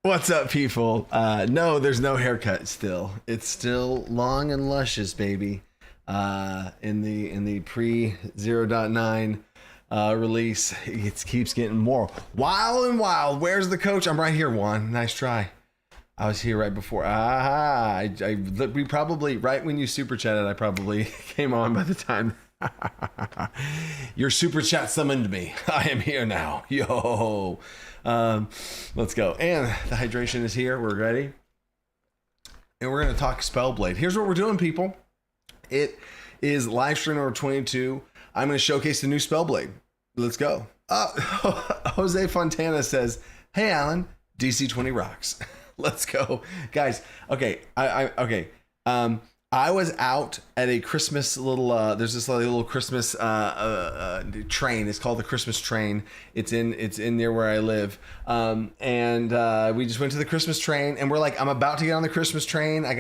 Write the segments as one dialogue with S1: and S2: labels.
S1: What's up, people? No, there's no haircut still. It's still long and luscious, baby. In the pre 0.9 release, it keeps getting more wild and wild. Where's the coach? I'm right here, Juan. Nice try. I was here right before. We probably, right when you super chatted, I probably came on by the time. Your super chat summoned me. I am here now. Yo. Let's go. And the hydration is here. We're ready. And we're going to talk Spellblade. Here's what we're doing, people. It is live stream number 22. I'm going to showcase the new Spellblade. Let's go. Jose Fontana says, "Hey, Alan, DC20 rocks." Let's go, guys. Okay. I was out at a Christmas little, there's this little Christmas train. It's called the Christmas train. It's in near where I live. And we just went to the Christmas train and we're like, I'm about to get on the Christmas train. I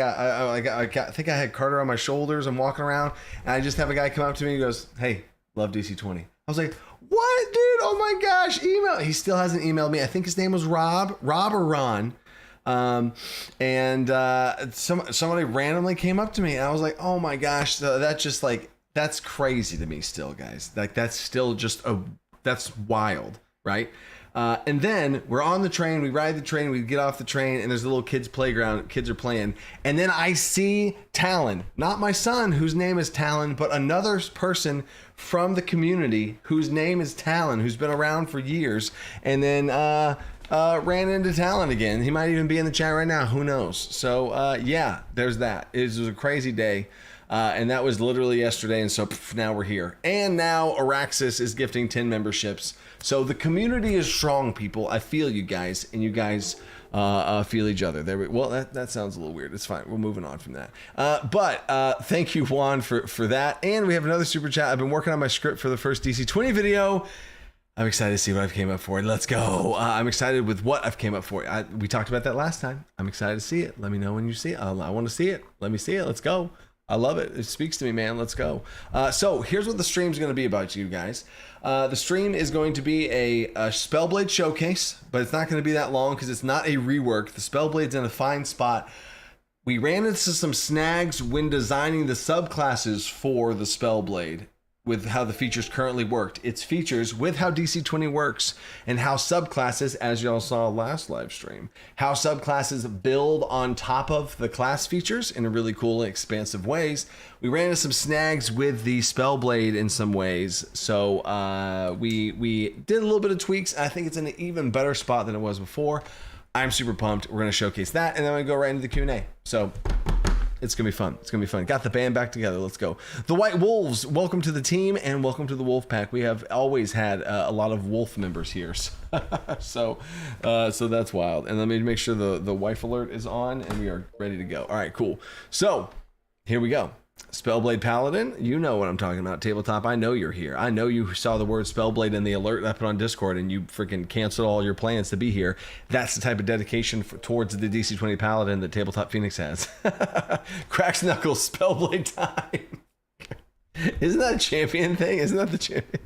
S1: think I had Carter on my shoulders. I'm walking around and I just have a guy come up to me and goes, "Hey, love DC20. I was like, "What, dude? Oh my gosh, email." He still hasn't emailed me. I think his name was Rob or Ron. Somebody randomly came up to me and I was like, "Oh my gosh." So that's crazy to me still, guys. Like that's still that's wild. Right. And then we're on the train, we ride the train, we get off the train and there's a little kids playground. Kids are playing. And then I see Talon, not my son, whose name is Talon, but another person from the community whose name is Talon, who's been around for years. And then, ran into Talon again. He might even be in the chat right now. Who knows? So, yeah, there's that. It was a crazy day. And that was literally yesterday. And so now we're here. And now Araxis is gifting 10 memberships. So the community is strong, people. I feel you guys, and you guys feel each other. Well, that sounds a little weird. It's fine. We're moving on from that. But thank you, Juan, for that. And we have another super chat. I've been working on my script for the first DC20 video. I'm excited to see what I've came up for. Let's go. I'm excited with what I've came up for. We talked about that last time. I'm excited to see it. Let me know when you see it. I want to see it. Let me see it. Let's go. I love it. It speaks to me, man. Let's go. So here's what the stream's going to be about, you guys. The stream is going to be a Spellblade showcase, but it's not going to be that long because it's not a rework. The Spellblade's in a fine spot. We ran into some snags when designing the subclasses for the Spellblade with how the features currently worked. Its features with how DC20 works and how subclasses, as y'all saw last live stream, how subclasses build on top of the class features in a really cool and expansive ways. We ran into some snags with the Spellblade in some ways. So we did a little bit of tweaks. I think it's in an even better spot than it was before. I'm super pumped. We're going to showcase that and then we go right into the Q&A. So it's going to be fun. It's going to be fun. Got the band back together. Let's go. The White Wolves, welcome to the team and welcome to the Wolf Pack. We have always had a lot of Wolf members here. So that's wild. And let me make sure the wife alert is on and we are ready to go. All right, cool. So here we go. Spellblade Paladin, you know what I'm talking about. Tabletop, I know you're here. I know you saw the word Spellblade in the alert I put on Discord and you freaking canceled all your plans to be here. That's the type of dedication towards the DC20 Paladin that Tabletop Phoenix has. Cracks Knuckles, Spellblade time. Isn't that a champion thing? Isn't that the champion?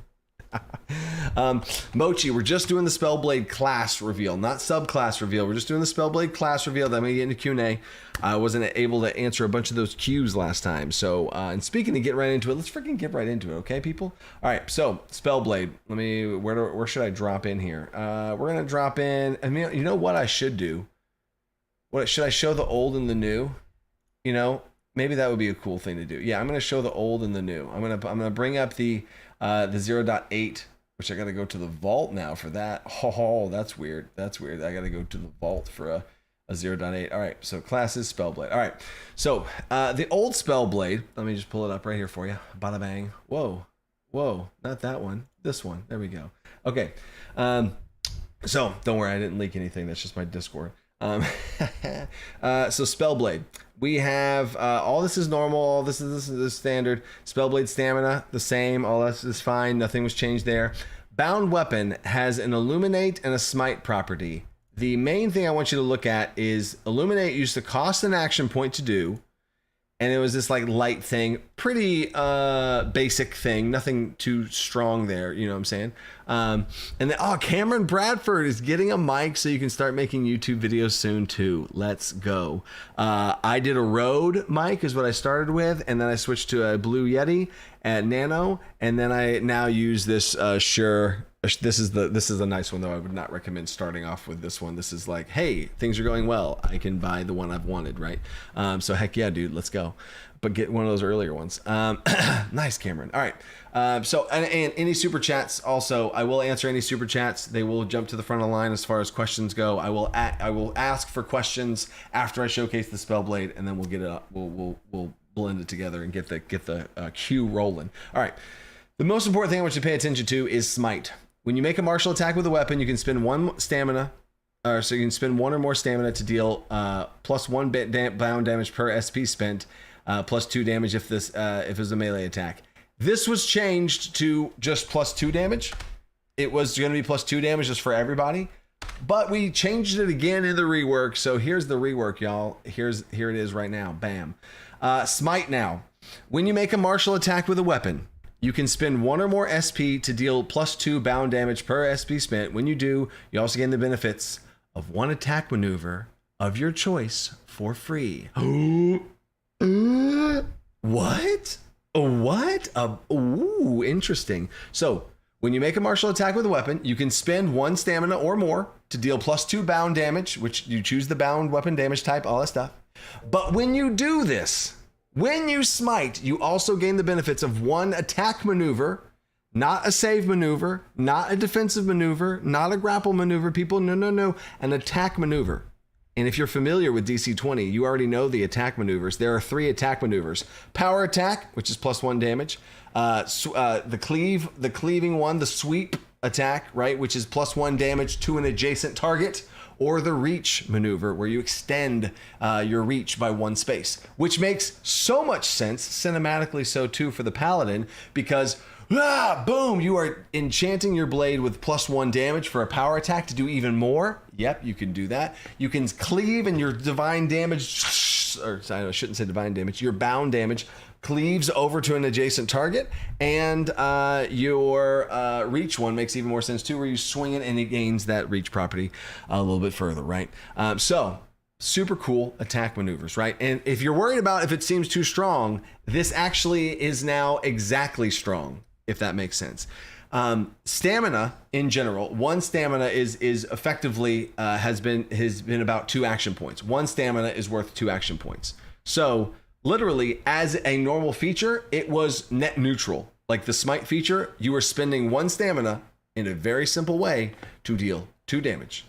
S1: Mochi, we're just doing the Spellblade class reveal, not subclass reveal. We're just doing the Spellblade class reveal. Then we get into Q&A. I wasn't able to answer a bunch of those Qs last time. So, and speaking of get right into it, let's freaking get right into it, okay, people? All right, so Spellblade. Where should I drop in here? We're gonna drop in. I mean, you know what I should do? What should I show the old and the new? You know, maybe that would be a cool thing to do. Yeah, I'm gonna show the old and the new. I'm gonna bring up the 0.8, which I got to go to the vault now for that. Oh, that's weird. That's weird. I got to go to the vault for a 0.8. All right, so classes, Spellblade. All right, so the old Spellblade, let me just pull it up right here for you. Bada bang. Whoa, not that one. This one. There we go. Okay, so don't worry, I didn't leak anything. That's just my Discord. So Spellblade. We have all this is normal. All this is standard. Spellblade stamina, the same. All this is fine. Nothing was changed there. Bound weapon has an illuminate and a smite property. The main thing I want you to look at is illuminate used to cost an action point to do, and it was this like light thing. pretty basic thing, nothing too strong there, you know what I'm saying? And then, Cameron Bradford is getting a mic so you can start making YouTube videos soon too. Let's go. I did a Rode mic is what I started with, and then I switched to a Blue Yeti at Nano, and then I now use this Shure. This is a nice one though. I would not recommend starting off with this one. This is like, hey, things are going well, I can buy the one I've wanted, right? So heck yeah, dude, let's go. But get one of those earlier ones. Nice, Cameron. All right. So any super chats also, I will answer any super chats. They will jump to the front of the line as far as questions go. I will ask for questions after I showcase the spell blade, and then we'll get it up. We'll blend it together and get the queue rolling. All right. The most important thing I want you to pay attention to is smite. When you make a martial attack with a weapon, you can spend one stamina, so you can spend one or more stamina to deal +1 bound damage per SP spent, +2 damage if it's a melee attack. This was changed to just +2 damage. It was going to be +2 damage just for everybody, but we changed it again in the rework. So here's the rework, y'all. Here it is right now. Bam. Smite now. When you make a martial attack with a weapon, you can spend one or more SP to deal +2 bound damage per SP spent. When you do, you also gain the benefits of one attack maneuver of your choice for free. What? What? Ooh, interesting. So when you make a martial attack with a weapon, you can spend one stamina or more to deal +2 bound damage, which you choose the bound weapon damage type, all that stuff. But when you do this, when you smite, you also gain the benefits of one attack maneuver, not a save maneuver, not a defensive maneuver, not a grapple maneuver, people. No. An attack maneuver. And if you're familiar with DC20, you already know the attack maneuvers. There are 3 attack maneuvers. Power attack, which is +1 damage. The cleaving one, the sweep attack, right, which is +1 damage to an adjacent target. Or the reach maneuver, where you extend your reach by 1 space, which makes so much sense, cinematically so too, for the paladin, because boom, you are enchanting your blade with +1 damage for a power attack to do even more. Yep, you can do that. You can cleave, and your divine damage, or I shouldn't say divine damage, your bound damage cleaves over to an adjacent target, and your reach one makes even more sense too, where you swing it and it gains that reach property a little bit further, right? So super cool attack maneuvers, right? And if you're worried about if it seems too strong, this actually is now exactly strong, if that makes sense. Stamina in general, one stamina is effectively has been about 2 action points. One stamina is worth 2 action points. So literally, as a normal feature, it was net neutral. Like the smite feature, you were spending 1 stamina in a very simple way to deal 2 damage,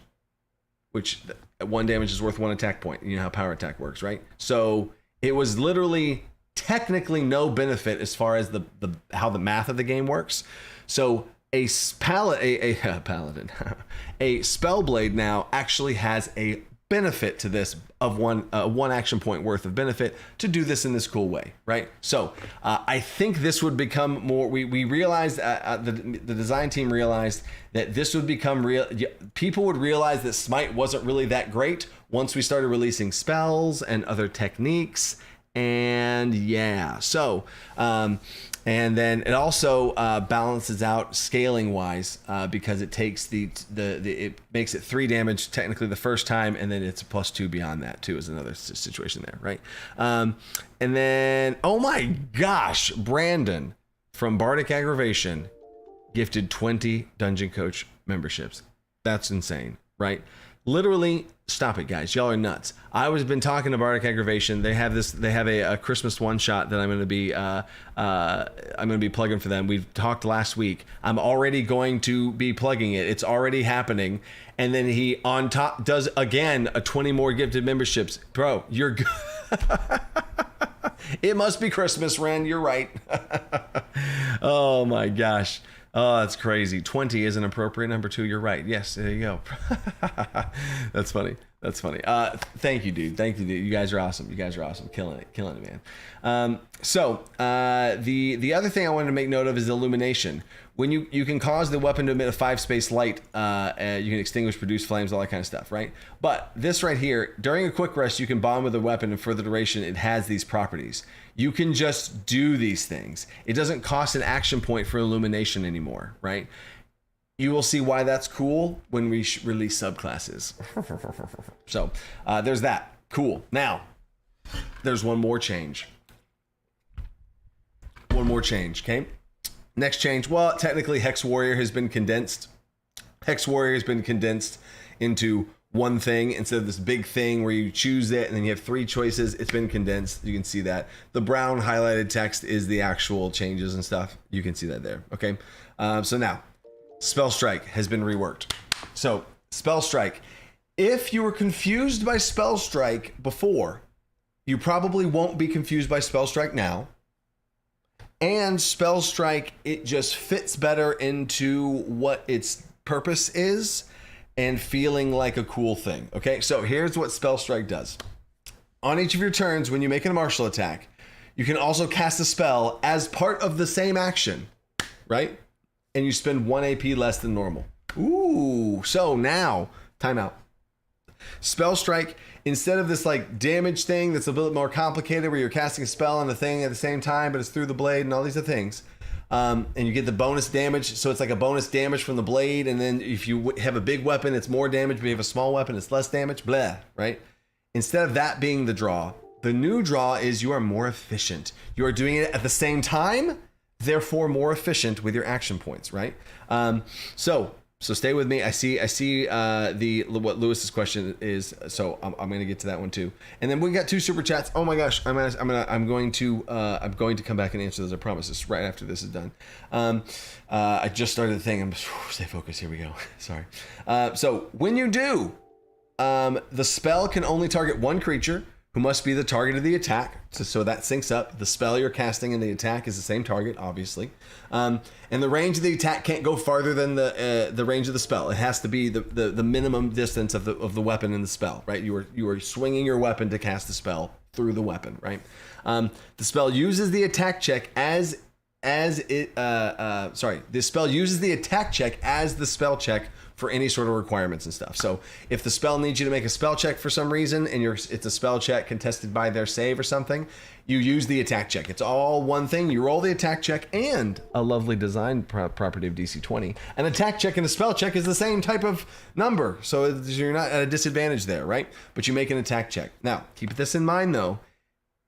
S1: which 1 damage is worth 1 attack point. You know how power attack works, right? So it was literally technically no benefit as far as the how the math of the game works. So a paladin, a spell blade now actually has a benefit to this of one action point worth of benefit to do this in this cool way, right? So I think this would become more. We realized the design team realized that this would become real. People would realize that smite wasn't really that great once we started releasing spells and other techniques. And yeah, so and then it also balances out scaling wise because it takes it makes it 3 damage technically the first time, and then it's a +2 beyond that too, is another situation there, right? And then, oh my gosh, Brandon from Bardic Aggravation gifted 20 Dungeon Coach memberships. That's insane, right? Literally, stop it, guys. Y'all are nuts. I was been talking to Bardic Aggravation. They have a Christmas one shot that I'm going to be plugging for them. We talked last week. I'm already going to be plugging it. It's already happening. And then he on top does again a 20 more gifted memberships. Bro, you're good. It must be Christmas, Ren. You're right. Oh my gosh. Oh, that's crazy. 20 is an appropriate number too. You're right. Yes, there you go. That's funny. That's funny. Thank you, dude. Thank you, dude. You guys are awesome. You guys are awesome. Killing it, man. The other thing I wanted to make note of is illumination. When you can cause the weapon to emit a 5-space light, you can extinguish, produce flames, all that kind of stuff, right? But this right here, during a quick rest, you can bond with the weapon, and for the duration, it has these properties. You can just do these things. It doesn't cost an action point for illumination anymore, right? You will see why that's cool when we release subclasses. So there's that. Cool. Now, there's one more change. Okay? Next change. Well, technically, Hex Warrior has been condensed. Hex Warrior has been condensed into one thing instead of this big thing where you choose it and then you have 3 choices. It's been condensed. You can see that. The brown highlighted text is the actual changes and stuff. You can see that there. Okay? So now, Spell Strike has been reworked. So, Spell Strike. If you were confused by Spell Strike before, you probably won't be confused by Spell Strike now. And Spell Strike, it just fits better into what its purpose is and feeling like a cool thing. Okay, so here's what Spell Strike does. On each of your turns, when you make a martial attack, you can also cast a spell as part of the same action, right? And you spend 1 AP less than normal. Ooh, so now, timeout. Spell Strike, instead of this like damage thing that's a bit more complicated where you're casting a spell on the thing at the same time, but it's through the blade and all these other things. And you get the bonus damage. So it's like a bonus damage from the blade. And then if you have a big weapon, it's more damage. But if you have a small weapon, it's less damage. Blah, right? Instead of that being the draw, the new draw is you are more efficient. You are doing it at the same time, therefore more efficient with your action points, right? So stay with me. I see what Lewis's question is. So I'm going to get to that one too. And then we got 2 super chats. Oh my gosh, I'm going to come back and answer those. I promise. It's right after this is done. I just started the thing. Stay focused. Here we go. Sorry. So when you do, the spell can only target one creature who must be the target of the attack. So that syncs up. The spell you're casting and the attack is the same target, obviously. And the range of the attack can't go farther than the range of the spell. It has to be the minimum distance of the weapon and the spell, right? You are swinging your weapon to cast the spell through the weapon, right? The spell uses the attack check the spell uses the attack check as the spell check for any sort of requirements and stuff. So if the spell needs you to make a spell check for some reason and it's a spell check contested by their save or something, you use the attack check. It's all one thing. You roll the attack check, and a lovely design property of DC20. An attack check and a spell check is the same type of number. So you're not at a disadvantage there, right? But you make an attack check. Now, keep this in mind though.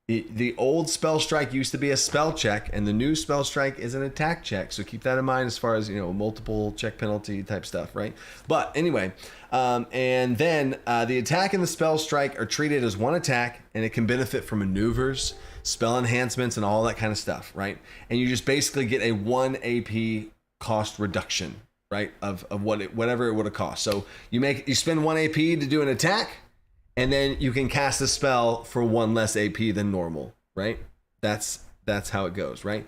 S1: The old Spell Strike used to be a spell check, and the new Spell Strike is an attack check. So keep that in mind as far as, multiple check penalty type stuff, right? But anyway, and then the attack and the Spell Strike are treated as one attack, and it can benefit from maneuvers, spell enhancements, and all that kind of stuff, right? And you just basically get a 1 AP cost reduction, right? Of whatever it would have cost. So you spend 1 AP to do an attack, and then you can cast a spell for 1 less AP than normal, right? That's how it goes, right?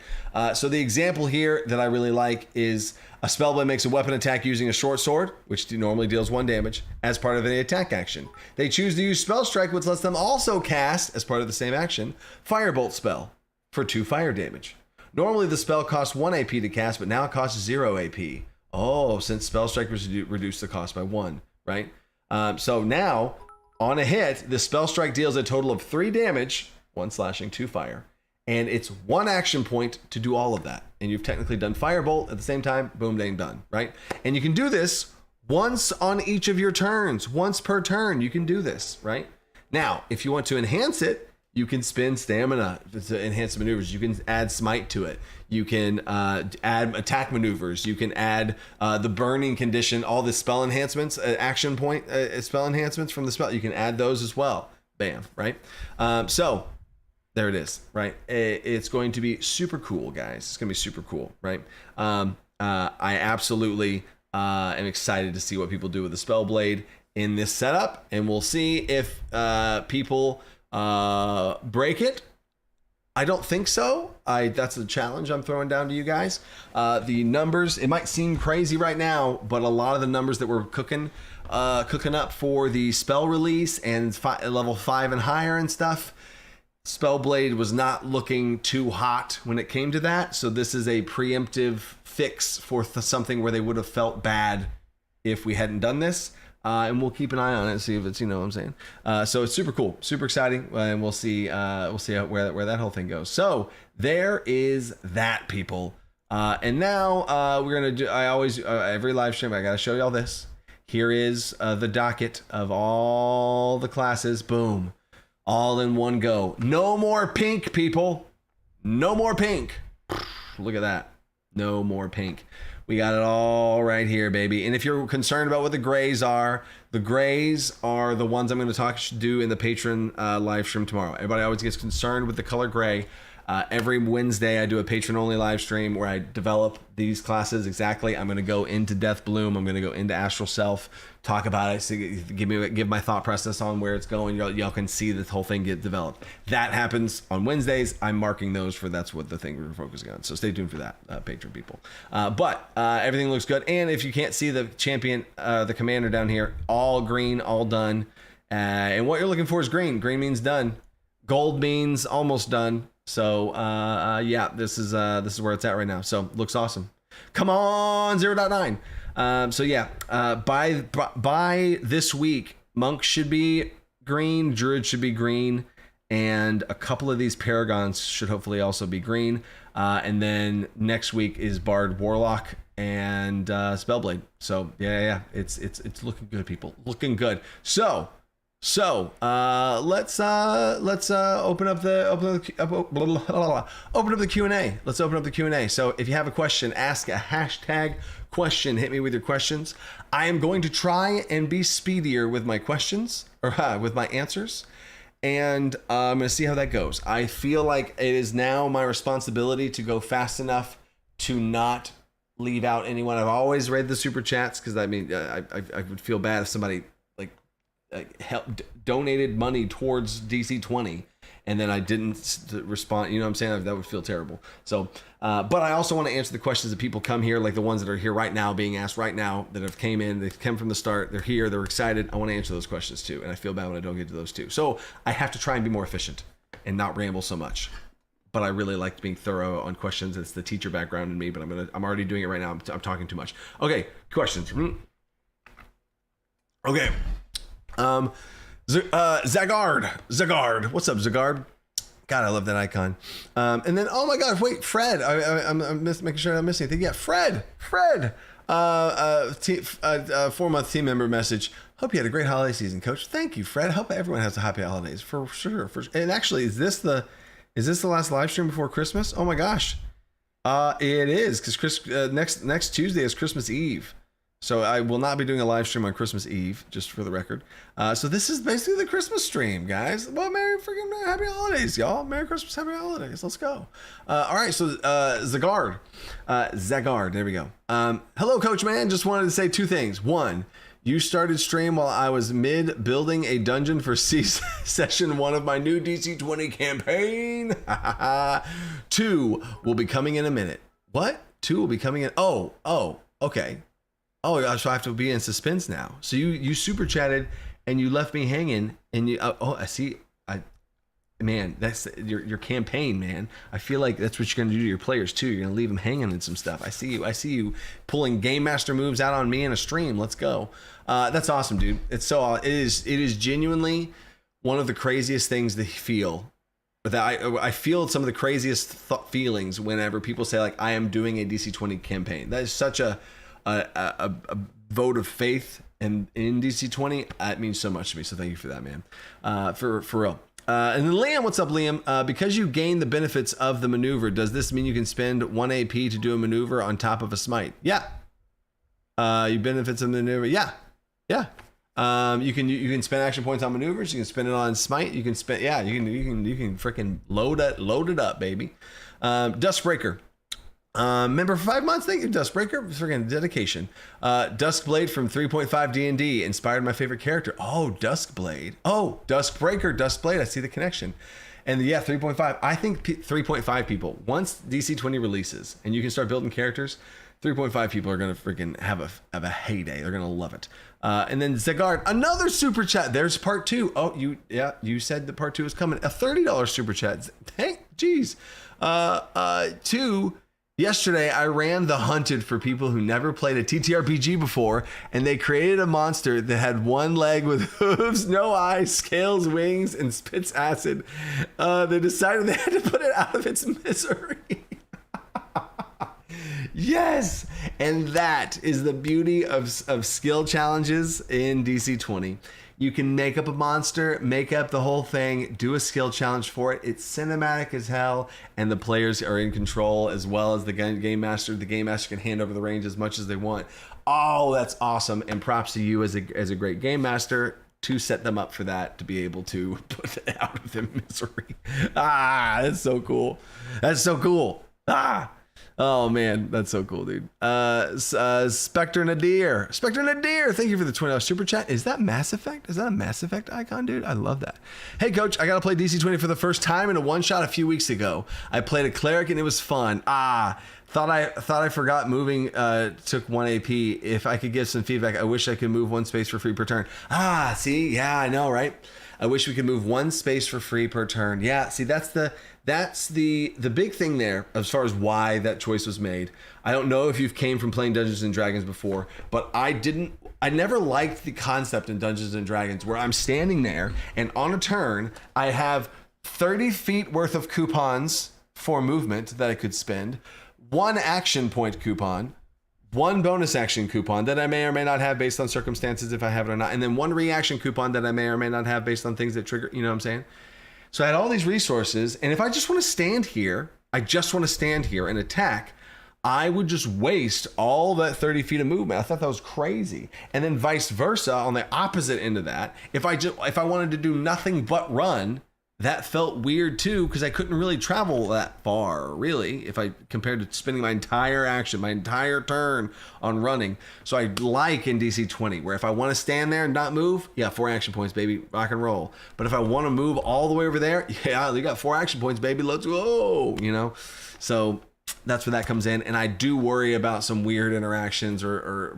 S1: So the example here that I really like is a spellblade makes a weapon attack using a short sword, which normally deals 1 damage, as part of an attack action. They choose to use Spell Strike, which lets them also cast, as part of the same action, Firebolt spell for 2 fire damage. Normally the spell costs 1 AP to cast, but now it costs 0 AP. Oh, since Spell Strike reduced the cost by 1, right? So now, on a hit, the Spell Strike deals a total of 3 damage, 1 slashing, 2 fire, and it's 1 action point to do all of that. And you've technically done Firebolt at the same time, boom, dang, done, right? And you can do this once on each of your turns, once per turn, you can do this, right? Now, if you want to enhance it, you can spend stamina to enhance maneuvers. You can add smite to it. You can add attack maneuvers. You can add the burning condition, all the spell enhancements, action point spell enhancements from the spell. You can add those as well. Bam, right? So there it is, right? It's going to be super cool, guys. It's going to be super cool, right? I absolutely am excited to see what people do with the Spellblade in this setup, and we'll see if people break it I don't think so. That's a challenge I'm throwing down to you guys. The numbers, it might seem crazy right now, but a lot of the numbers that we're cooking up for the spell release and level 5 and higher and stuff, Spellblade was not looking too hot when it came to that. So this is a preemptive fix for something where they would have felt bad if we hadn't done this. And we'll keep an eye on it and see if it's, you know what I'm saying. So it's super cool, super exciting, and we'll see where that whole thing goes. So there is that, people. And now we're gonna do. I always every live stream I gotta show y'all this. Here is the docket of all the classes. Boom, all in one go. No more pink, people. No more pink. Look at that. No more pink. We got it all right here, baby. And if you're concerned about what the grays are the ones I'm going to do in the Patreon live stream tomorrow. Everybody always gets concerned with the color gray. Every Wednesday, I do a patron-only live stream where I develop these classes exactly. I'm going to go into Death Bloom. I'm going to go into Astral Self, talk about it, so give my thought process on where it's going. Y'all can see this whole thing get developed. That happens on Wednesdays. I'm marking those for that's what the thing we're focusing on. So stay tuned for that, patron people. But everything looks good. And if you can't see the champion, the commander down here, all green, all done. And what you're looking for is green. Green means done. Gold means almost done. So yeah, this is where it's at right now. So looks awesome. Come on, 0.9. So yeah, by this week, Monk should be green, Druid should be green, and a couple of these Paragons should hopefully also be green. And then next week is Bard, Warlock, and Spellblade. So yeah, it's looking good, people. Looking good. So let's open up the Q&A. Let's open up the Q&A. So if you have a question, ask a hashtag question. Hit me with your questions. I am going to try and be speedier with my questions or with my answers. And I'm going to see how that goes. I feel like it is now my responsibility to go fast enough to not leave out anyone. I've always read the super chats because I mean, I would feel bad if somebody donated money towards DC20 and then I didn't respond. You know what I'm saying? That would feel terrible. So, but I also want to answer the questions that people come here, like the ones that are here right now, being asked right now, that have came in, they've come from the start, they're here, they're excited. I want to answer those questions too. And I feel bad when I don't get to those too. So I have to try and be more efficient and not ramble so much. But I really like being thorough on questions. It's the teacher background in me, but I'm already doing it right now. I'm talking too much. Okay. Questions. Okay. Zagard. What's up, Zagard? God, I love that icon. And then, oh my gosh, wait, Fred. I'm making sure I don't miss anything. Yeah, Fred. 4-month team member message. Hope you had a great holiday season, Coach. Thank you, Fred. Hope everyone has a happy holidays for sure. And actually, is this the last live stream before Christmas? Oh my gosh, it is, because next Tuesday is Christmas Eve. So I will not be doing a live stream on Christmas Eve, just for the record. So this is basically the Christmas stream, guys. Well, Merry freaking Happy Holidays, y'all. Merry Christmas, Happy Holidays. Let's go. All right, so Zagard, there we go. Hello, Coach Man. Just wanted to say two things. One, you started stream while I was mid building a dungeon for session 1 of my new DC20 campaign. 2 will be coming in a minute. What? 2 will be coming in. Oh, okay. Oh gosh, so I have to be in suspense now. So you super chatted and you left me hanging, and you I see. Man, that's your campaign, man. I feel like that's what you're gonna do to your players too. You're gonna leave them hanging in some stuff. I see you pulling game master moves out on me in a stream. Let's go. That's awesome, dude. It is genuinely one of the craziest things to feel. That I feel some of the craziest feelings whenever people say like I am doing a DC20 campaign. That is such a vote of faith in DC20. It means so much to me. So thank you for that, man. For real. And then Liam, what's up, Liam? Because you gain the benefits of the maneuver, does this mean you can spend 1 AP to do a maneuver on top of a smite? Yeah. You benefits of the maneuver. Yeah. You can spend action points on maneuvers. You can spend it on smite. You can spend. Yeah. You can freaking load it up, baby. Duskbreaker. Member for 5 months. Thank you, Duskbreaker. Freaking dedication. Duskblade from 3.5 D&D inspired my favorite character. Oh, Duskblade. Oh, Duskbreaker, Duskblade. I see the connection. And yeah, 3.5. I think 3.5 people, once DC20 releases and you can start building characters, 3.5 people are going to freaking have a heyday. They're going to love it. And then Zack, another super chat. There's part 2. Oh, you said the part 2 is coming. A $30 super chat. Hey, geez. 2. Yesterday, I ran the Hunted for people who never played a TTRPG before, and they created a monster that had one leg with hooves, no eyes, scales, wings, and spits acid. They decided they had to put it out of its misery. Yes! And that is the beauty of skill challenges in DC20. You can make up a monster, make up the whole thing, do a skill challenge for it. It's cinematic as hell, and the players are in control as well as the game master. The game master can hand over the reins as much as they want. Oh, that's awesome. And props to you as a great game master to set them up for that, to be able to put it out of their misery. Ah, that's so cool. That's so cool. Ah. Oh man, that's so cool, dude. Spectre Nadir, thank you for the $20 super chat. Is that Mass Effect? Is that a Mass Effect icon, dude? I love that. Hey coach, I got to play DC20 for the first time in a one shot a few weeks ago. I played a cleric and it was fun. Thought I forgot moving took 1 AP. If I could give some feedback, I wish I could move 1 space for free per turn. See, yeah, I know, right? I wish we could move 1 space for free per turn. Yeah, see, that's the big thing there as far as why that choice was made. I don't know if you've came from playing Dungeons and Dragons before, but I never liked the concept in Dungeons and Dragons where I'm standing there and on a turn I have 30 feet worth of coupons for movement that I could spend, 1 action point coupon, 1 bonus action coupon that I may or may not have based on circumstances if I have it or not, and then 1 reaction coupon that I may or may not have based on things that trigger, you know what I'm saying? So I had all these resources, and if I just want to stand here, and attack, I would just waste all that 30 feet of movement. I thought that was crazy. And then vice versa, on the opposite end of that, if I wanted to do nothing but run, that felt weird too, because I couldn't really travel that far, really, if I compared to spending my entire action, my entire turn on running. So I like in DC20, where if I want to stand there and not move, yeah, 4 action points, baby, rock and roll. But if I want to move all the way over there, yeah, you got 4 action points, baby, let's go, you know? So that's where that comes in. And I do worry about some weird interactions or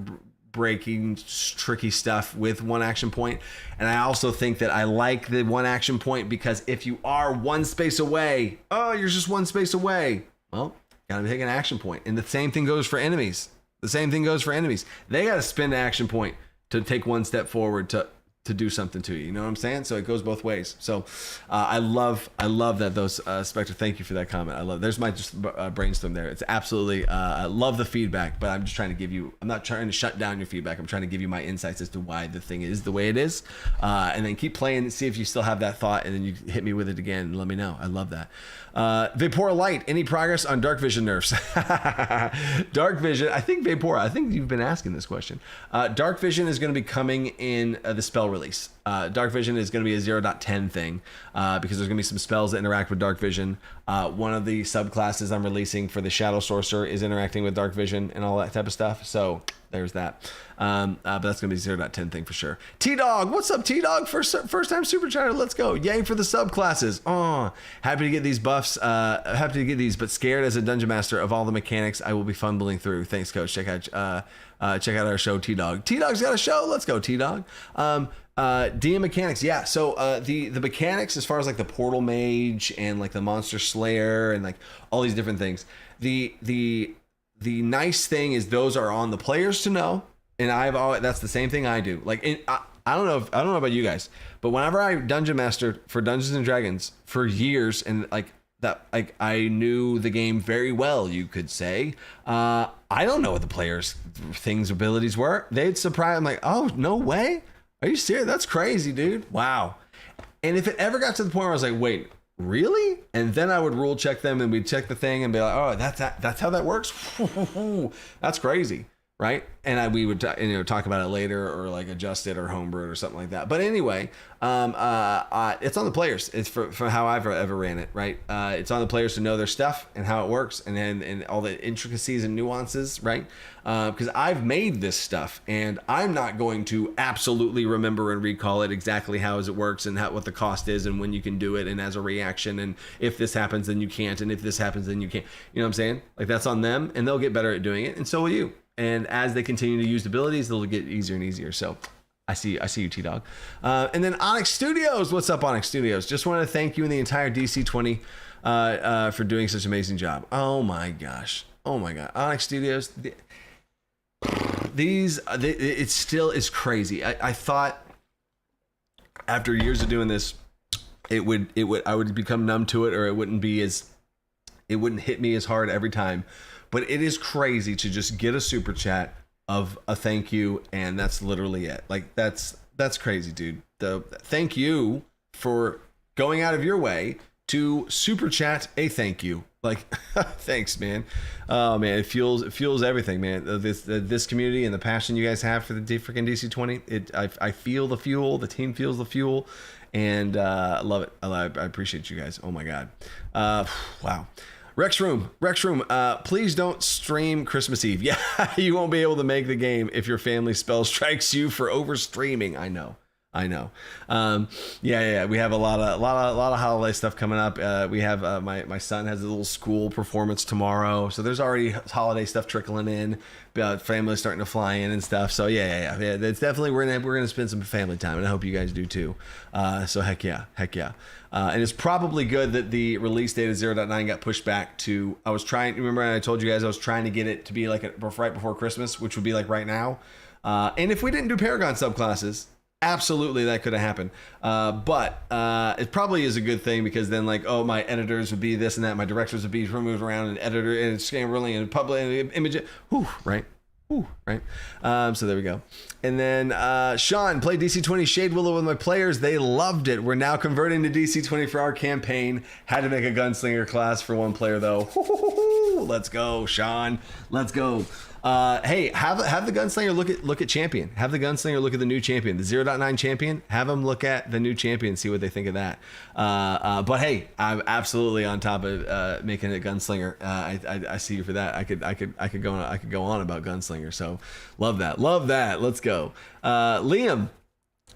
S1: breaking tricky stuff with 1 action point. And I also think that I like the 1 action point because if you are 1 space away, you're just 1 space away, well, gotta take an action point. And the same thing goes for enemies. They gotta spend an action point to take 1 step forward to do something to you. You know what I'm saying? So it goes both ways. So I love that those Spectre, thank you for that comment. I love, there's my just brainstorm there. It's absolutely, I love the feedback, but I'm just trying to give you, I'm not trying to shut down your feedback. I'm trying to give you my insights as to why the thing is the way it is. And then keep playing and see if you still have that thought, and then you hit me with it again and let me know. I love that. Vapora Light, any progress on Dark Vision nerfs? Dark Vision, I think Vapora, I think you've been asking this question. Dark Vision is going to be coming in the spell release. Dark Vision is going to be a 0.10 thing because there's going to be some spells that interact with Dark Vision. One of the subclasses I'm releasing for the Shadow Sorcerer is interacting with Dark Vision and all that type of stuff. So there's that. But that's going to be a 0.10 thing for sure. T-Dog, what's up, T-Dog? First time super chatter, let's go. Yay for the subclasses. Happy to get these buffs. Happy to get these, but scared as a dungeon master of all the mechanics I will be fumbling through. Thanks, Coach. Check out our show, T-Dog. T-Dog's got a show. Let's go, T-Dog. DM mechanics, yeah. So the mechanics as far as like the Portal Mage and like the Monster Slayer and like all these different things. The nice thing is those are on the players to know, and that's the same thing I do. Like I don't know about you guys, but whenever I dungeon mastered for Dungeons and Dragons for years, and like that, like I knew the game very well, you could say. I don't know what the players' things abilities were. They'd surprise. I'm like, oh no way. Are you serious? That's crazy, dude. Wow. And if it ever got to the point where I was like, wait, really? And then I would rule check them and we'd check the thing and be like, oh, that's how that works. That's crazy. right? And we would talk about it later, or like adjust it or homebrew it or something like that. But anyway, it's on the players. It's for how I've ever ran it, right? It's on the players to know their stuff and how it works, and all the intricacies and nuances, right? Because I've made this stuff, and I'm not going to absolutely remember and recall it exactly how it works and what the cost is and when you can do it and as a reaction, and if this happens then you can't, and if this happens then you can't. You know what I'm saying? Like, that's on them, and they'll get better at doing it, and so will you. And as they continue to use the abilities, they'll get easier and easier. So I see you, T-Dog. And then Onyx Studios. What's up, Onyx Studios? Just want to thank you and the entire DC20 for doing such an amazing job. Oh my gosh. Oh my God. Onyx Studios. It still is crazy. I thought after years of doing this, I would become numb to it, or it wouldn't hit me as hard every time. But it is crazy to just get a super chat of a thank you, and that's literally it. Like, that's crazy, dude. The thank you for going out of your way to super chat a thank you. Like, thanks, man. Oh man, it fuels everything, man. This community and the passion you guys have for the freaking DC20. I feel the fuel. The team feels the fuel, and I love it. I appreciate you guys. Oh my God. Wow. Rex Room, please don't stream Christmas Eve. Yeah, you won't be able to make the game if your family spell strikes you for over streaming. I know. Yeah. We have a lot of holiday stuff coming up. We have my son has a little school performance tomorrow, so there's already holiday stuff trickling in. Family's starting to fly in and stuff. So yeah. It's definitely we're gonna spend some family time, and I hope you guys do too. So heck yeah. And it's probably good that the release date of 0.9 got pushed back to. Remember I told you guys I was trying to get it to be like right before Christmas, which would be like right now. And if we didn't do Paragon subclasses, absolutely that could have happened. But it probably is a good thing, because then, like, oh, my editors would be this and that, my directors would be moved around, and editor and scan rolling and public and image it. Right. So there we go. And then Sean, played DC20 Shade Willow with my players. They loved it. We're now converting to DC20 for our campaign. Had to make a gunslinger class for one player though. Let's go, Sean. Let's go. Hey, have the gunslinger look at champion. Have the gunslinger look at the new champion, the 0.9 champion. Have them look at the new champion, see what they think of that. But hey, I'm absolutely on top of making it gunslinger. I see you for that. I could go on about gunslinger. So love that. Let's go. Liam,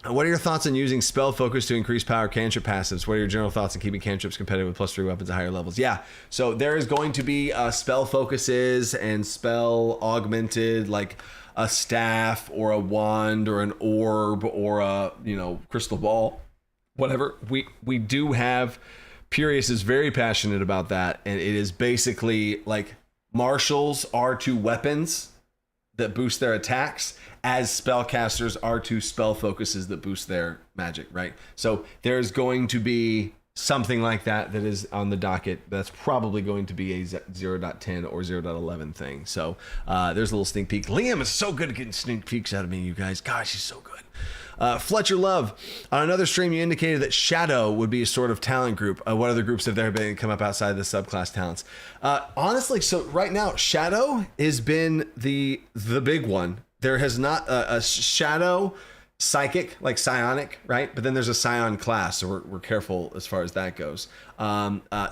S1: what are your thoughts on using spell focus to increase power cantrip passives? What are your general thoughts on keeping cantrips competitive with +3 weapons at higher levels? Yeah, so there is going to be spell focuses and spell augmented, like a staff or a wand or an orb or a crystal ball, whatever. We do have. Purius is very passionate about that, and it is basically like marshals are to weapons that boost their attacks, as spellcasters are to spell focuses that boost their magic, right? So there's going to be something like that is on the docket. That's probably going to be a 0.10 or 0.11 thing. So there's a little sneak peek. Liam is so good at getting sneak peeks out of me, you guys. Gosh, he's so good. Fletcher Love, on another stream you indicated that Shadow would be a sort of talent group. What other groups have there been come up outside the subclass talents? Honestly, so right now Shadow has been the big one. There has not a Shadow Psychic, like Psionic, right? But then there's a Scion class, so we're careful as far as that goes.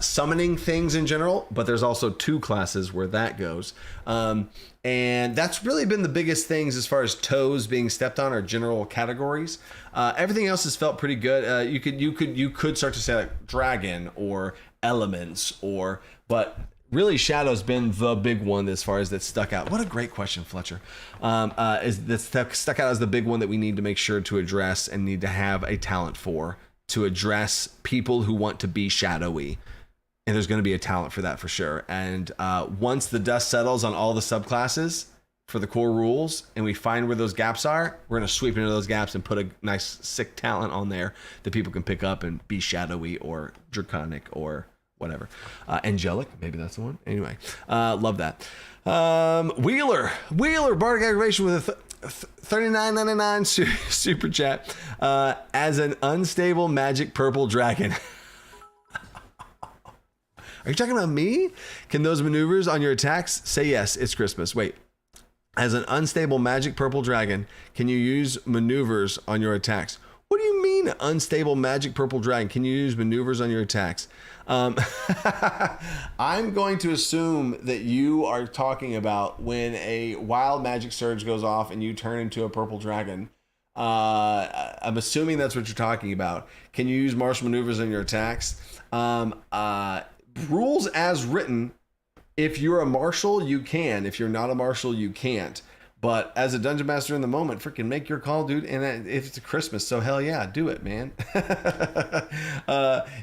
S1: Summoning things in general, but there's also 2 classes where that goes. And that's really been the biggest things as far as toes being stepped on, or general categories. Everything else has felt pretty good. You could start to say like dragon or elements, but really Shadow's been the big one as far as that stuck out. What a great question, Fletcher. Is that stuck out as the big one that we need to make sure to address and need to have a talent for, to address people who want to be shadowy. And there's going to be a talent for that for sure. And once the dust settles on all the subclasses for the core rules, and we find where those gaps are, we're going to sweep into those gaps and put a nice sick talent on there that people can pick up and be shadowy or draconic or whatever. Angelic, maybe that's the one. Anyway, love that. Wheeler, Bardic Aggravation with a $39.99 super chat. As an unstable magic purple dragon. Are you talking about me? Can those maneuvers on your attacks? Say yes, it's Christmas. Wait, As an unstable magic purple dragon, can you use maneuvers on your attacks? What do you mean, unstable magic purple dragon? Can you use maneuvers on your attacks? I'm going to assume that you are talking about when a wild magic surge goes off and you turn into a purple dragon. I'm assuming that's what you're talking about. Can you use martial maneuvers on your attacks? Rules as written, if you're a marshal, you can. If you're not a marshal, you can't. But as a dungeon master in the moment, freaking make your call, dude. And it's Christmas, so hell yeah, do it, man.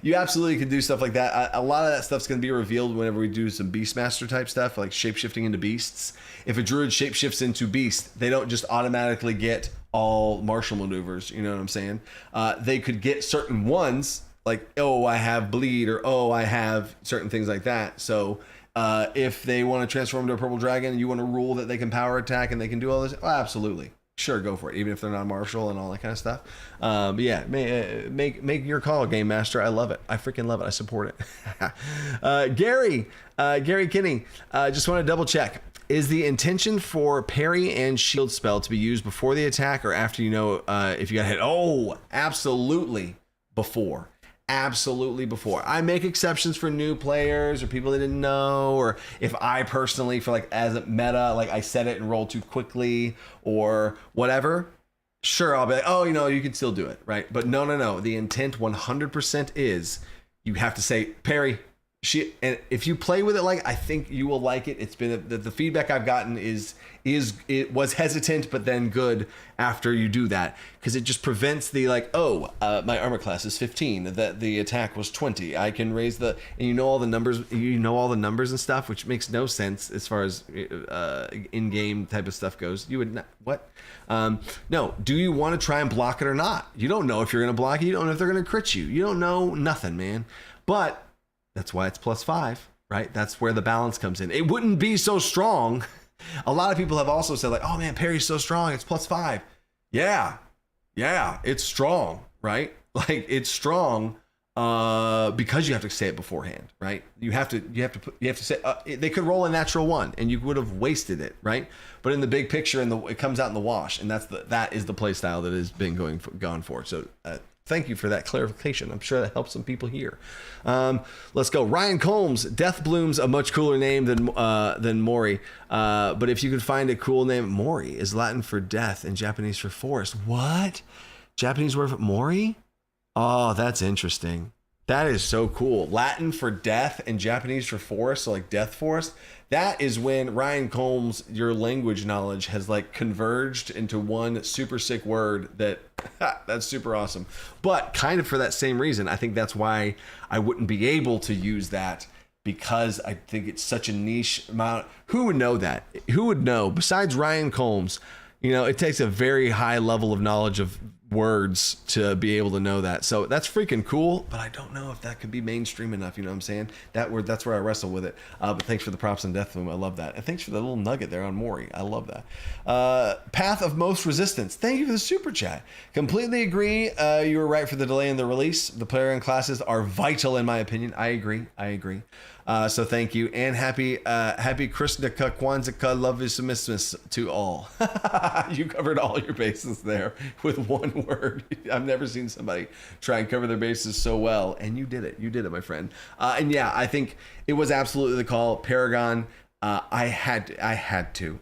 S1: You absolutely can do stuff like that. A lot of that stuff's going to be revealed whenever we do some Beastmaster type stuff, like shapeshifting into beasts. If a druid shapeshifts into beast, they don't just automatically get all martial maneuvers. You know what I'm saying? They could get certain ones, like, oh, I have bleed, or oh, I have certain things like that. So if they want to transform into a purple dragon and you want to rule that they can power attack and they can do all this, oh, absolutely. Sure, go for it, even if they're not martial and all that kind of stuff. But yeah, make your call, Game Master. I love it. I freaking love it. I support it. Gary Kinney, just want to double check. Is the intention for parry and shield spell to be used before the attack or after you know if you got hit? Oh, absolutely before. Absolutely before. I make exceptions for new players or people that didn't know, or if I personally, for like as a meta, like I said it and rolled too quickly or whatever, sure, I'll be like, oh, you know, you can still do it, right? But no. The intent 100% is you have to say parry. And if you play with it, like, I think you will like it. It's been the feedback I've gotten is it was hesitant, but then good after you do that, because it just prevents the like, oh, my armor class is 15, that the attack was 20. I can raise and you know all the numbers and stuff, which makes no sense as far as in-game type of stuff goes. You would not, what? No, do you want to try and block it or not? You don't know if you're going to block it. You don't know if they're going to crit you. You don't know nothing, man. But that's why it's +5, right? That's where the balance comes in. It wouldn't be so strong. A lot of people have also said like, oh man, parry's so strong, it's +5. Yeah, it's strong, right? Like it's strong because you have to say it beforehand, right? You have to say they could roll a natural 1 and you would have wasted it, right? But in the big picture, it comes out in the wash, and that is the play style that has been gone for. So thank you for that clarification. I'm sure that helps some people here. Let's go. Ryan Combs. Death Bloom's a much cooler name than Mori. But if you could find a cool name, Mori is Latin for death and Japanese for forest. What? Japanese word for Mori? Oh, that's interesting. That is so cool. Latin for death and Japanese for forest, so like death forest. That is when Ryan Combs, your language knowledge has like converged into one super sick word that's super awesome. But kind of for that same reason, I think that's why I wouldn't be able to use that, because I think it's such a niche amount. Who would know that? Who would know besides Ryan Combs? You know, it takes a very high level of knowledge of words to be able to know that. So that's freaking cool, but I don't know if that could be mainstream enough. You know what I'm saying? That's where I wrestle with it. But thanks for the props on Death Bloom. I love that. And thanks for the little nugget there on Mori. I love that. Path of Most Resistance. Thank you for the super chat. Completely agree. You were right for the delay in the release. The player and classes are vital in my opinion. I agree. So thank you, and happy Krishna Kwanzaa Lovismismus to all. You covered all your bases there with one word. I've never seen somebody try and cover their bases so well, and you did it, my friend. And yeah, I think it was absolutely the call. Paragon. I had to.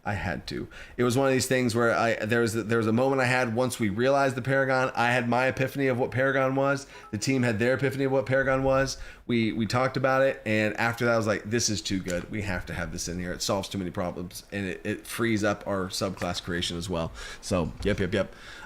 S1: It was one of these things where there was a moment I had once we realized the Paragon. I had my epiphany of what Paragon was. The team had their epiphany of what Paragon was. We talked about it, and after that I was like, this is too good. We have to have this in here. It solves too many problems, and it frees up our subclass creation as well. So yep.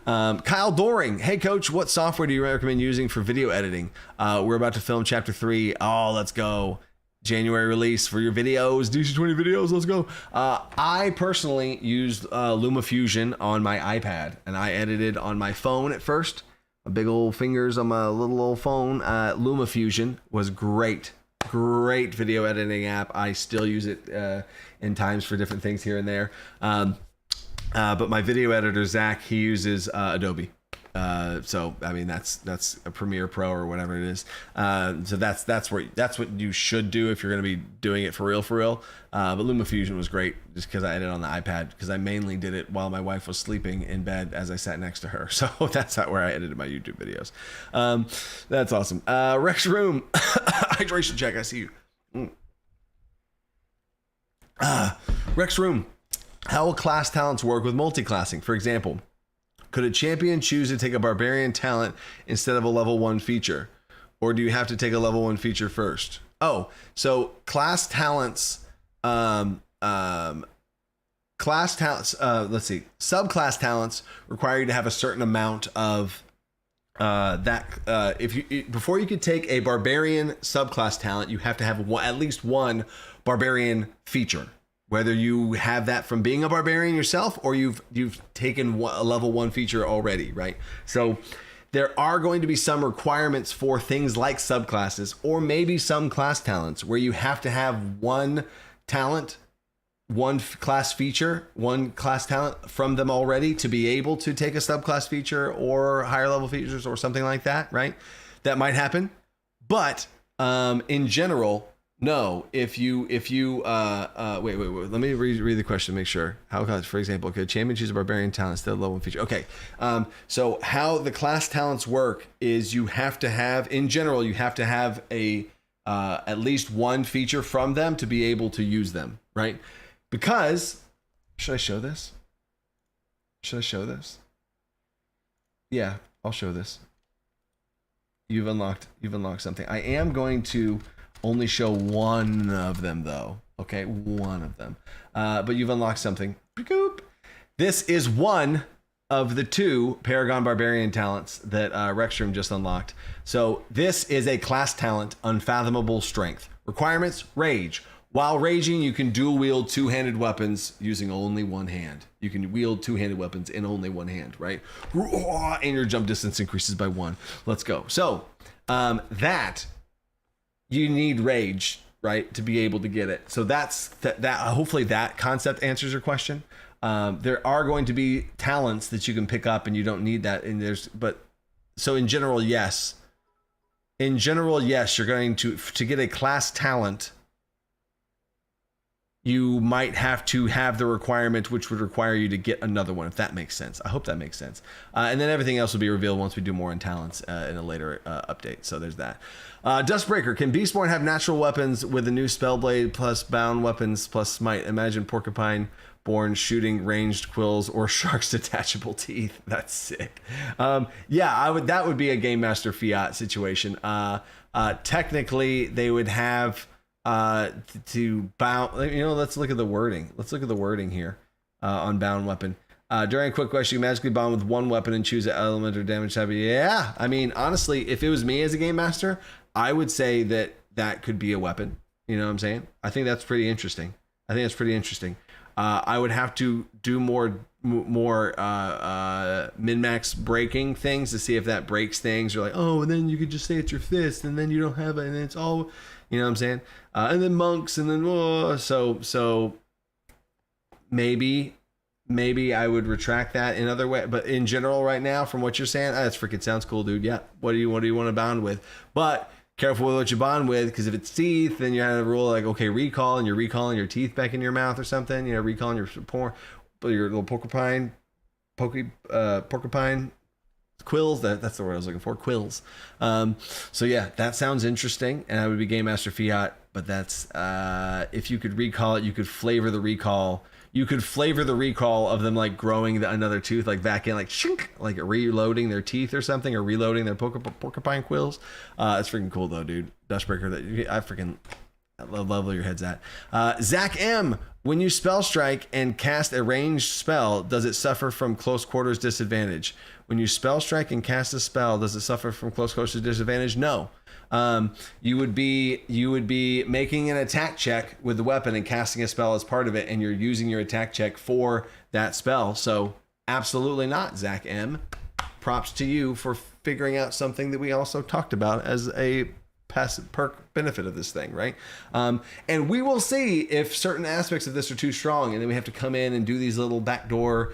S1: Kyle Doring. Hey coach, what software do you recommend using for video editing? We're about to film chapter 3. Oh, let's go. January release for your videos, DC20 videos, let's go. I personally used LumaFusion on my iPad, and I edited on my phone at first. My big old fingers on my little old phone. LumaFusion was great video editing app. I still use it in times for different things here and there. But my video editor, Zack, he uses Adobe. So I mean that's a Premiere Pro or whatever it is. So that's what you should do if you're going to be doing it for real. But LumaFusion was great just because I edited on the iPad, because I mainly did it while my wife was sleeping in bed as I sat next to her. So that's where I edited my YouTube videos. That's awesome. Rex Room, hydration check. I see you. Rex Room, how will class talents work with multi-classing? For example, could a champion choose to take a barbarian talent instead of a level 1 feature? Or do you have to take a level 1 feature first? Oh, so class talents, let's see, subclass talents require you to have a certain amount of before you could take a barbarian subclass talent, you have to have at least one barbarian feature. Whether you have that from being a barbarian yourself or you've taken a level 1 feature already, right? So there are going to be some requirements for things like subclasses, or maybe some class talents where you have to have one talent, one class feature, one class talent from them already to be able to take a subclass feature or higher level features or something like that, right? That might happen. But in general, no, if you wait, let me read the question, make sure. How, for example, could a champion choose a barbarian talent instead of level 1 feature? Okay, so how the class talents work is you have to have, in general, you have to have at least one feature from them to be able to use them, right? Because, should I show this? Yeah, I'll show this. You've unlocked something. I am going to only show one of them though. Okay, one of them. But you've unlocked something. This is one of the 2 Paragon Barbarian talents that Rexstream just unlocked. So this is a class talent, Unfathomable Strength. Requirements, Rage. While raging, you can dual wield 2-handed weapons using only one hand. You can wield 2-handed weapons in only one hand, right? And your jump distance increases by 1. Let's go. So that you need rage, right, to be able to get it. So that's that. Hopefully that concept answers your question. There are going to be talents that you can pick up, and you don't need that. So in general, yes. You're going to get a class talent. You might have to have the requirement, which would require you to get another one, if that makes sense. I hope that makes sense. And then everything else will be revealed once we do more on talents in a later update. So there's that. Dustbreaker. Can Beastborn have natural weapons with a new Spellblade plus bound weapons plus smite? Imagine Porcupine Born shooting ranged quills or shark's detachable teeth. That's sick. Yeah, that would be a Game Master Fiat situation. Technically, they would have... to bound, let's look at the wording here on bound weapon. During a quick quest, you magically bond with one weapon and choose an element or damage type. Yeah, I mean, honestly, if it was me as a game master, I would say that could be a weapon. You know what I'm saying? I think that's pretty interesting. I would have to do more min-max breaking things to see if that breaks things. Or like, oh, and then you could just say it's your fist, and then you don't have it, and it's all, you know what I'm saying? And then monks, and then so maybe I would retract that in other way. But in general, right now, from what you're saying, that's freaking sounds cool, dude. Yeah. What do you want to bond with? But careful with what you bond with, because if it's teeth, then you have a rule like, okay, recall, and you're recalling your teeth back in your mouth or something. Recalling your little porcupine quills. That's the word I was looking for. Quills. So yeah, that sounds interesting, and I would be Game Master Fiat. But that's if you could recall it, you could flavor the recall. You could flavor the recall of them like growing another tooth, like back in, like shink, like reloading their teeth or something, or reloading their porcupine quills. It's freaking cool though, dude. Dustbreaker. I love where your head's at. Zack M. When you spell strike and cast a ranged spell, does it suffer from close quarters disadvantage? When you spell strike and cast a spell, does it suffer from close quarters disadvantage? No. You would be making an attack check with the weapon and casting a spell as part of it, and you're using your attack check for that spell. So absolutely not, Zack M. Props to you for figuring out something that we also talked about as a perk benefit of this thing, right? And we will see if certain aspects of this are too strong, and then we have to come in and do these little backdoor,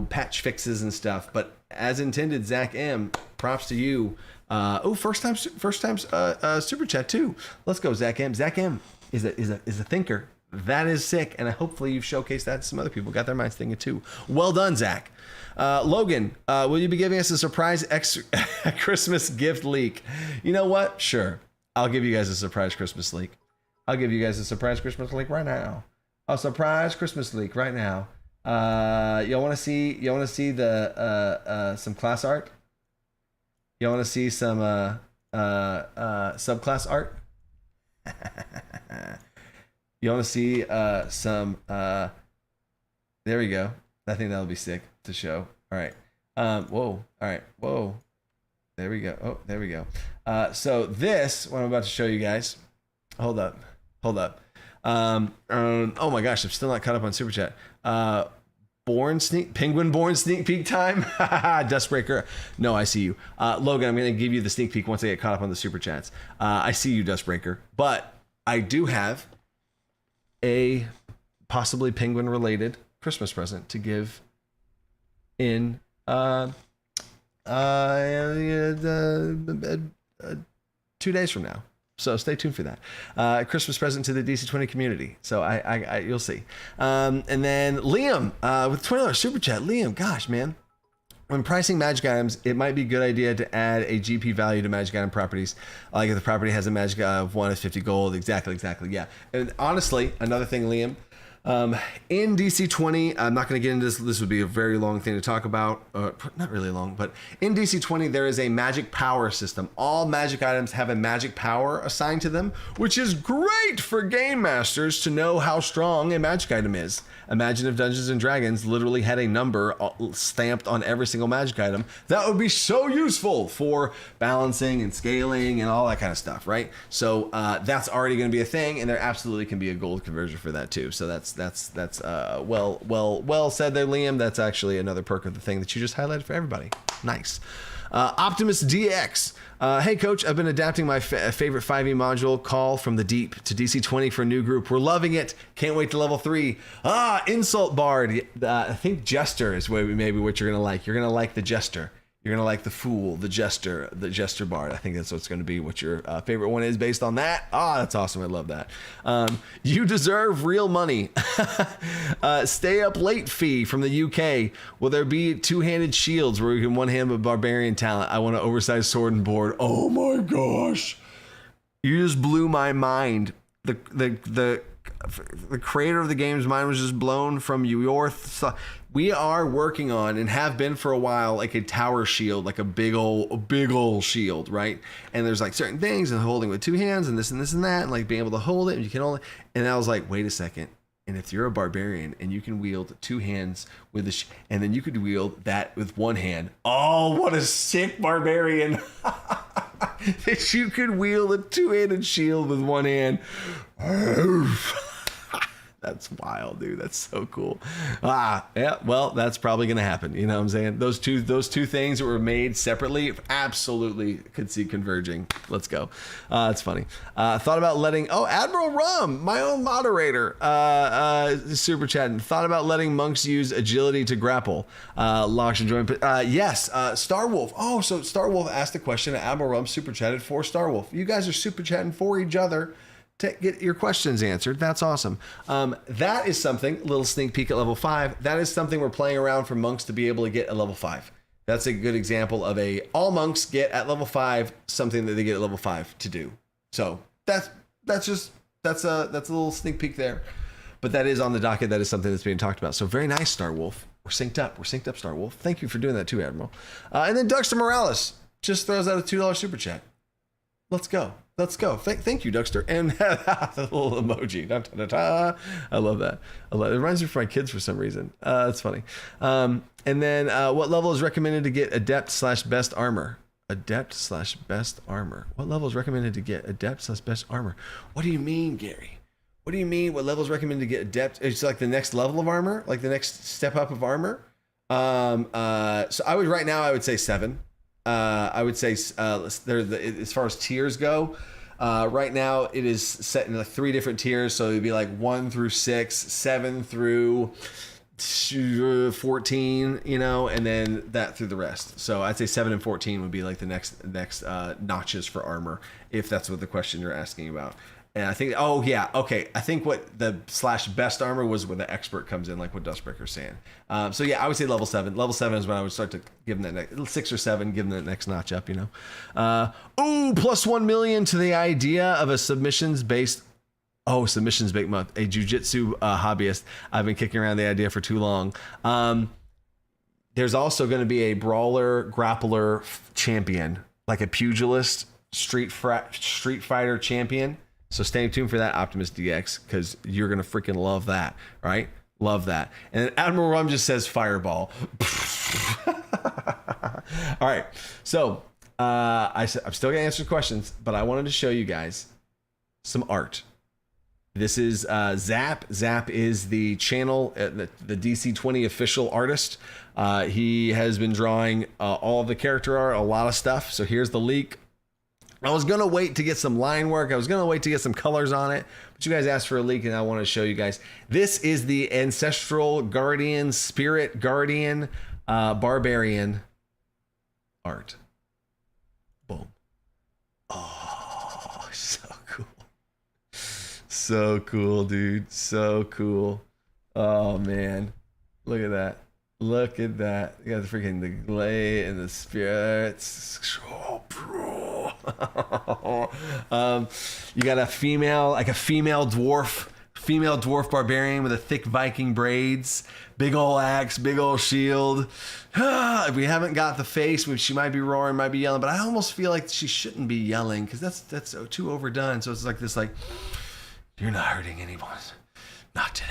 S1: patch fixes and stuff. But as intended, Zach M, props to you. First time super chat too. Let's go, Zach M. Zach M is a thinker. That is sick, and hopefully you've showcased that to some other people. Got their minds thinking too. Well done, Zach. Logan, will you be giving us a surprise Christmas gift leak? You know what? Sure. I'll give you guys a surprise Christmas leak. I'll give you guys a surprise Christmas leak right now. A surprise Christmas leak right now. You want to see the some class art? You want to see some subclass art? You want to see some there we go. I think that'll be sick to show. All right. Whoa. All right. Whoa. There we go. Oh, there we go. So this, what I'm about to show you guys. Hold up. Oh my gosh, I'm still not caught up on Super Chat. Penguin Born sneak peek time. Dustbreaker. No, I see you. Logan, I'm going to give you the sneak peek once I get caught up on the Super Chats. I see you, Dustbreaker. But I do have a possibly penguin related Christmas present to give in 2 days from now. So stay tuned for that. Christmas present to the DC20 community. So I you'll see. And then Liam with $20 super chat. Liam, gosh, man. When pricing magic items, it might be a good idea to add a GP value to magic item properties. Like if the property has a magic of 1 is 50 gold. Exactly. Yeah. And honestly, another thing, Liam, in DC20, I'm not going to get into this. This would be a very long thing to talk about. Not really long, but in DC20, there is a magic power system. All magic items have a magic power assigned to them, which is great for game masters to know how strong a magic item is. Imagine if Dungeons and Dragons literally had a number stamped on every single magic item. That would be so useful for balancing and scaling and all that kind of stuff, right? So that's already going to be a thing, and there absolutely can be a gold conversion for that too. So that's well said there, Liam. That's actually another perk of the thing that you just highlighted for everybody. Nice. Optimus DX. Hey, Coach, I've been adapting my favorite 5e module, Call from the Deep, to DC20 for a new group. We're loving it. Can't wait to level 3. Insult Bard. I think Jester is maybe what you're going to like. You're going to like the Jester. You're going to like the Fool, the Jester Bard. I think that's what's going to be what your favorite one is based on that. That's awesome. I love that. You deserve real money. Stay up late fee from the UK. Will there be two-handed shields where you can one-hand a barbarian talent? I want an oversized sword and board. Oh my gosh. You just blew my mind. The creator of the game's mind was just blown from your we are working on and have been for a while like a tower shield, like a big old shield, right? And there's like certain things and holding with two hands and this and that, and like being able to hold it, and you can only. And I was like, wait a second. And if you're a barbarian and you can wield two hands with and then you could wield that with one hand. Oh, what a sick barbarian! That you could wield a two-handed shield with one hand. That's wild, dude. That's so cool. Yeah, well, that's probably going to happen. You know what I'm saying? Those two things that were made separately absolutely could see converging. Let's go. It's funny. Thought about letting, Admiral Rum, my own moderator, super chatting. Thought about letting monks use agility to grapple. Locks and join. Yes, Starwolf. Oh, so Starwolf asked a question. Admiral Rum super chatted for Starwolf. You guys are super chatting for each other to get your questions answered. That's awesome. That is something, little sneak peek at level 5. That is something we're playing around for monks to be able to get at level 5. That's a good example of all monks get at level 5 something that they get at level 5 to do. So that's a little sneak peek there. But that is on the docket. That is something that's being talked about. So very nice, Starwolf. We're synced up, Starwolf. Thank you for doing that too, Admiral. And then Duxter Morales just throws out a $2 super chat. Let's go. Thank you, Duxter. And the little emoji. Da, da, da, da. I love that. It reminds me of my kids for some reason. That's funny. And then what level is recommended to get adept/best armor? Adept/best armor. What level is recommended to get adept/best armor? What do you mean, Gary? What do you mean? What level is recommended to get adept? It's like the next level of armor, like the next step up of armor. So I would say 7. I would say as far as tiers go, Right now it is set in like 3 different tiers. So it'd be like 1 through 6, 7 through 14, you know, and then that through the rest. So I'd say 7 and 14 would be like the next notches for armor, if that's what the question you're asking about. And I think, oh yeah, okay. I think what the / best armor was where the expert comes in, like what Dustbreaker's saying. So yeah, I would say level 7. Level 7 is when I would start to give them that 6 or 7, give them that next notch up, you know. Plus 1 million to the idea of a submissions based month. A jiu-jitsu hobbyist. I've been kicking around the idea for too long. There's also going to be a brawler grappler champion, like a pugilist street fighter champion. So stay tuned for that, Optimus DX, because you're going to freaking love that, right? Love that. And then Admiral Rum just says fireball. All right. So I'm still going to answer questions, but I wanted to show you guys some art. This is Zack. Zack is the channel, the DC20 official artist. He has been drawing all of the character art, a lot of stuff. So here's the leak. I was going to wait to get some line work. I was going to wait to get some colors on it. But you guys asked for a leak, and I want to show you guys. This is the Ancestral Guardian, Spirit Guardian, Barbarian art. Boom. Oh, so cool. So cool, dude. So cool. Oh, man. Look at that. Look at that. You got the freaking the glade and the spirits. Oh, bro. You got a female dwarf barbarian with a thick Viking braids, big old axe, big old shield. We haven't got the face. She might be roaring, might be yelling, but I almost feel like she shouldn't be yelling because that's too overdone. So it's like this, like, you're not hurting anyone, not today.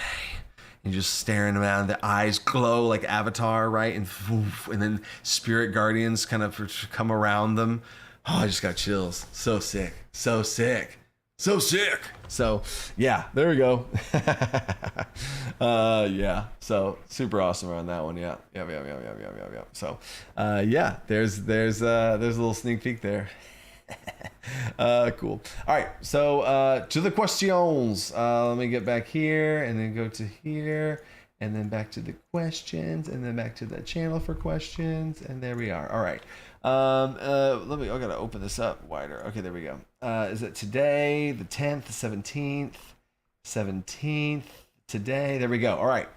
S1: And just staring around, the eyes glow like Avatar, right? And then spirit guardians kind of come around them. Oh, I just got chills. So sick. So sick. So sick. So yeah, there we go. Yeah. So super awesome on that one. Yeah. So yeah, there's a little sneak peek there. Cool. All right. So to the questions. Let me get back here and then go to here and then back to the questions and then back to the channel for questions. And there we are. All right. I gotta open this up wider. Okay, there we go. Is it today, the 10th, the 17th, today? There we go. All right.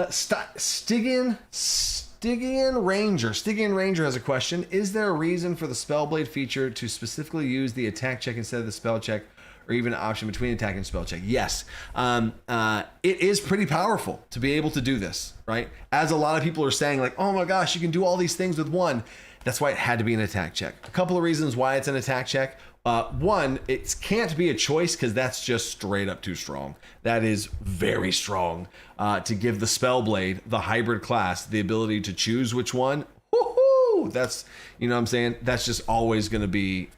S1: Stygian Ranger has a question. Is there a reason for the Spellblade feature to specifically use the attack check instead of the spell check, or even an option between attack and spell check? Yes. It is pretty powerful to be able to do this, right? As a lot of people are saying, like, oh my gosh, you can do all these things with one. That's why it had to be an attack check. A couple of reasons why it's an attack check. One, it can't be a choice because that's just straight up too strong. That is very strong to give the Spellblade, the hybrid class, the ability to choose which one. Woohoo! That's, you know what I'm saying? That's just always going to be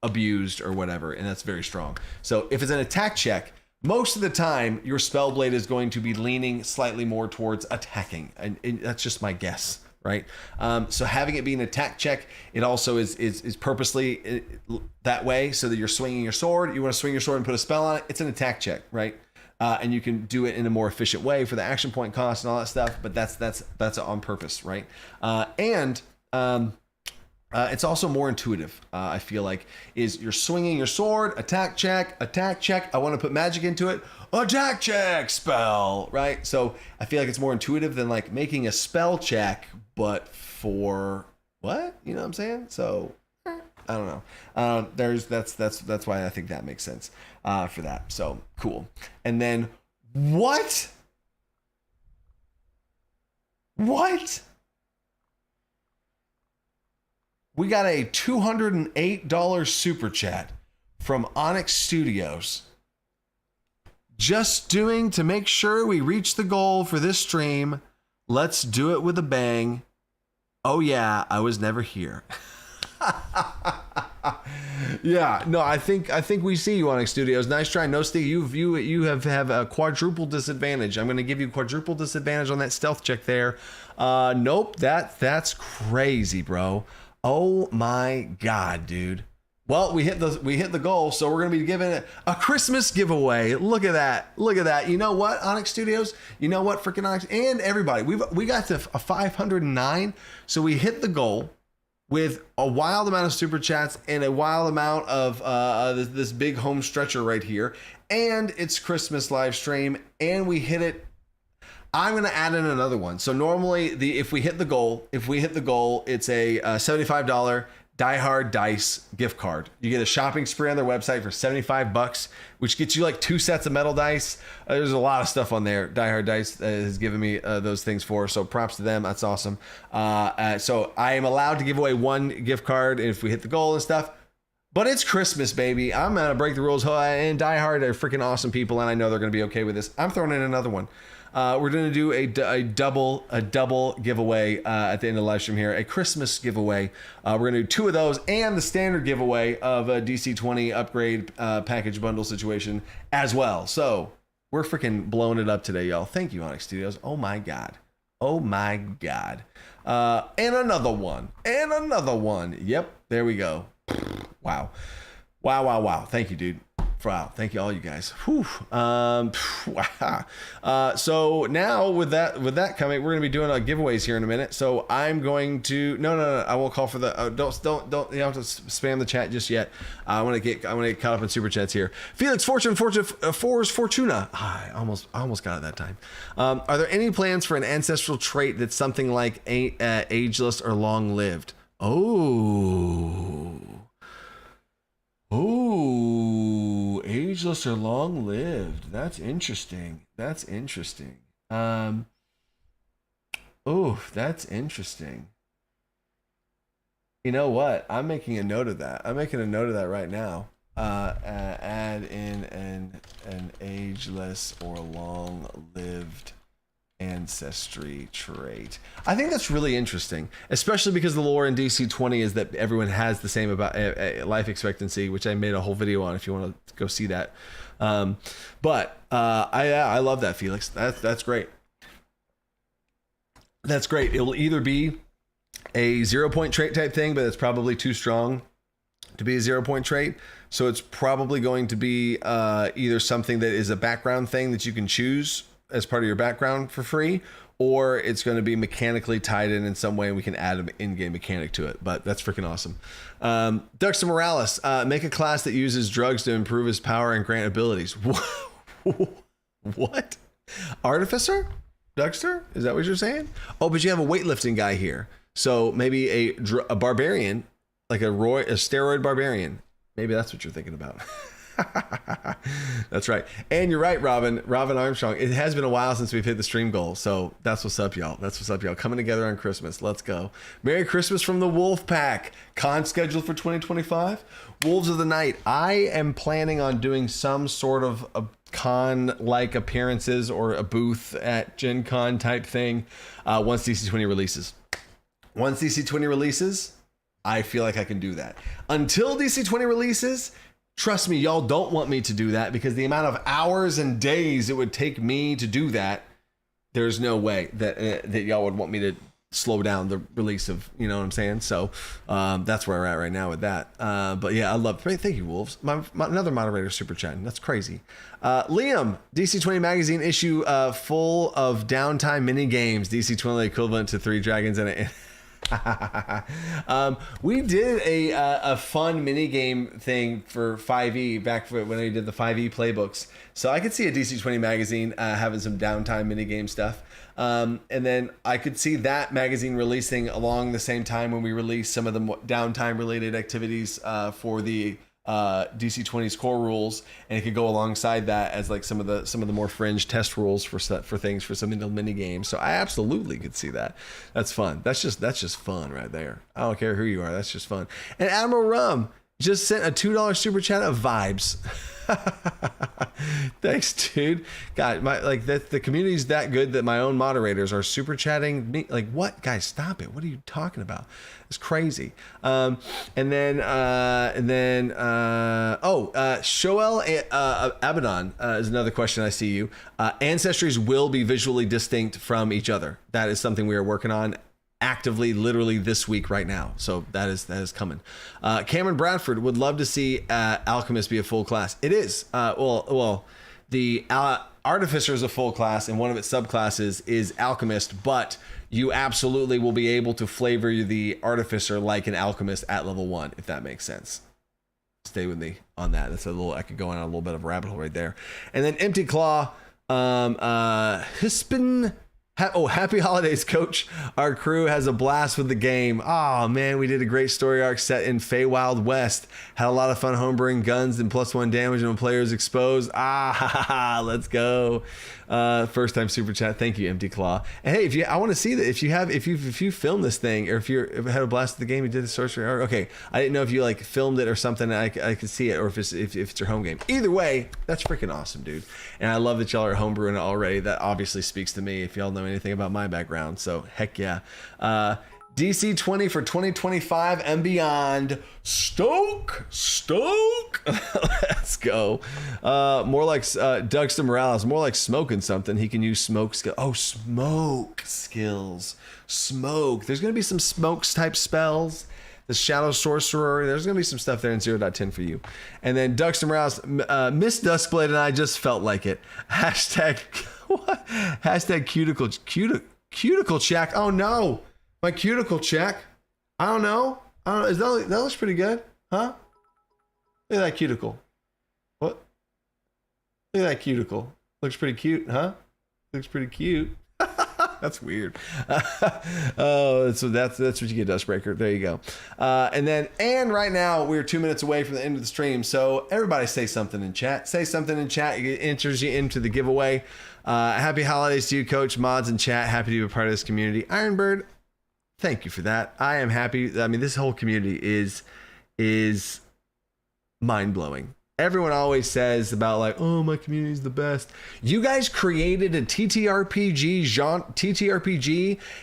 S1: abused or whatever, and that's very strong. So if it's an attack check, most of the time your Spellblade is going to be leaning slightly more towards attacking, and that's just my guess, right? So having it be an attack check, it also is purposely that way, so that you're swinging your sword. You want to swing your sword and put a spell on it. It's an attack check, right? And you can do it in a more efficient way for the action point cost and all that stuff. But that's on purpose, right? It's also more intuitive. I feel like is you're swinging your sword, attack check. I want to put magic into it, attack check, spell, right? So I feel like it's more intuitive than like making a spell check, but for what? You know what I'm saying? So I don't know. That's why I think that makes sense for that. So cool. And then what? We got a $208 super chat from Onyx Studios. Just doing to make sure we reach the goal for this stream. Let's do it with a bang. Oh yeah, I was never here. Yeah, no, I think we see you, Onyx Studios. Nice try. No, Steve, you have a quadruple disadvantage. I'm going to give you quadruple disadvantage on that stealth check there. Nope, that's crazy, bro. Oh my God, dude. Well, we hit the goal, so we're gonna be giving a Christmas giveaway. Look at that. You know what, Onyx Studios? You know what, freaking Onyx and everybody, we got to a 509, so we hit the goal with a wild amount of super chats and a wild amount of this big home stretcher right here, and it's Christmas live stream, and we hit it. I'm gonna add in another one. So normally, if we hit the goal, it's a $75 Die Hard Dice gift card. You get a shopping spree on their website for $75, which gets you like 2 sets of metal dice. There's a lot of stuff on there. Die Hard Dice has given me those things for, so props to them. That's awesome. So I am allowed to give away 1 gift card if we hit the goal and stuff. But it's Christmas, baby. I'm gonna break the rules. And Die Hard are freaking awesome people, and I know they're gonna be okay with this. I'm throwing in another one. We're going to do a double giveaway at the end of the live stream here, a Christmas giveaway. We're going to do 2 of those and the standard giveaway of a DC20 upgrade package bundle situation as well. So we're freaking blowing it up today, y'all. Thank you, Onyx Studios. Oh my God. And another one. Yep, there we go. Wow. Thank you, dude. Wow, thank you all you guys. Whew. Wow. So now with that coming, we're gonna be doing giveaways here in a minute. So I'm going to no, I won't call for the don't you don't have to spam the chat just yet. I want to get caught up in super chats here. Felix Fortuna. I almost got it that time. Are there any plans for an ancestral trait that's something like ageless or long lived? Oh, ageless or long lived. That's interesting. That's interesting. You know what? I'm making a note of that. Right now. Add in an ageless or long lived ancestry trait. I think that's really interesting, especially because the lore in DC20 is that everyone has the same about life expectancy, which I made a whole video on if you want to go see that. But I love that, Felix. That's great. That's great. It'll either be a 0-point trait type thing, but it's probably too strong to be a 0-point trait. So it's probably going to be either something that is a background thing that you can choose as part of your background for free, or it's going to be mechanically tied in some way and we can add an in-game mechanic to it. But that's freaking awesome. Dexter Morales, make a class that uses drugs to improve his power and grant abilities. What? Artificer? Dexter? Is that what you're saying? Oh, but you have a weightlifting guy here. So maybe a barbarian, like a steroid barbarian. Maybe that's what you're thinking about. That's right. And you're right, Robin Armstrong. It has been a while since we've hit the stream goal. So that's what's up, y'all. Coming together on Christmas. Let's go. Merry Christmas from the Wolf Pack. Con scheduled for 2025. Wolves of the Night. I am planning on doing some sort of a con-like appearances or a booth at Gen Con type thing once DC20 releases. Once DC20 releases, I feel like I can do that. Until DC20 releases, trust me, y'all don't want me to do that because the amount of hours and days it would take me to do that, there's no way that y'all would want me to slow down the release of, you know what I'm saying? So that's where we're at right now with that. But yeah, I love it. Thank you, Wolves. Another moderator super chatting. That's crazy. Liam, DC20 magazine issue full of downtime mini games. DC20 equivalent to 3 dragons and a we did a fun mini game thing for 5e back when I did the 5e playbooks, so I could see a DC20 magazine having some downtime mini game stuff, and then I could see that magazine releasing along the same time when we release some of the downtime related activities for the DC20's core rules, and it could go alongside that as like some of the more fringe test rules for things for some of the mini games. So I absolutely could see that. That's fun. That's just fun right there. I don't care who you are. That's just fun. And Admiral Rum just sent a $2 super chat of vibes. Thanks, dude. God, the community's that good that my own moderators are super chatting me. Like, what, guys? Stop it! What are you talking about? It's crazy. And then Shoel Abaddon is another question. I see you. Ancestries will be visually distinct from each other. That is something we are working on. actively, literally this week right now. So that is coming. Cameron Bradford would love to see Alchemist be a full class. It is. The Artificer is a full class, and one of its subclasses is Alchemist, but you absolutely will be able to flavor the Artificer like an Alchemist at level 1, if that makes sense. Stay with me on that. That's I could go on a little bit of a rabbit hole right there. And then Empty Claw, Hispin. Happy holidays, Coach. Our crew has a blast with the game. Oh, man, we did a great story arc set in Feywild West. Had a lot of fun homebrewing guns and +1 damage when players exposed. Let's go. First time super chat. Thank you, Empty Claw. And hey, I want to see that if you filmed this thing, or if you had a blast with the game, you did the sorcery arc. Okay, I didn't know if you like filmed it or something. I could see it, or if it's your home game. Either way, that's freaking awesome, dude. And I love that y'all are homebrewing it already. That obviously speaks to me if y'all know anything about my background. So heck yeah. DC20 for 2025 and beyond. Stoke. Let's go. More like Dougster Morales, more like smoking something. He can use smoke skill. Oh, smoke skills. Smoke. There's going to be some smokes type spells. The Shadow Sorcerer. There's going to be some stuff there in 0.10 for you. And then Dougster Morales, Miss Duskblade and I just felt like it. Hashtag what? Hashtag cuticle check. Oh no. My cuticle check. I don't know. That looks pretty good, huh? Look at that cuticle. What? Look at that cuticle. Looks pretty cute, huh? Looks pretty cute. That's weird. So that's what you get, Dustbreaker. There you go. And right now we're 2 minutes away from the end of the stream. So everybody say something in chat. Say something in chat. It enters you into the giveaway. Happy holidays to you, Coach. Mods in chat. Happy to be a part of this community. Ironbird, thank you for that. I am happy. I mean, this whole community is mind-blowing. Everyone always says about like, oh, my community is the best. You guys created a TTRPG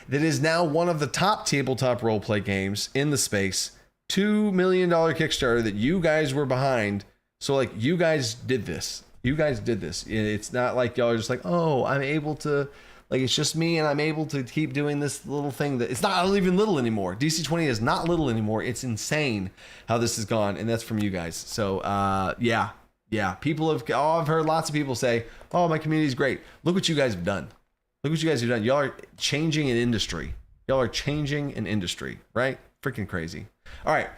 S1: that is now one of the top tabletop roleplay games in the space. $2 million Kickstarter that you guys were behind. So like, you guys did this. It's not like y'all are just like, oh, I'm able to, like, it's just me and I'm able to keep doing this little thing that it's not even little anymore. DC20 is not little anymore. It's insane how this has gone. And that's from you guys. So, yeah. I've heard lots of people say, oh, my community is great. Look what you guys have done. Y'all are changing an industry. Right? Freaking crazy. All right.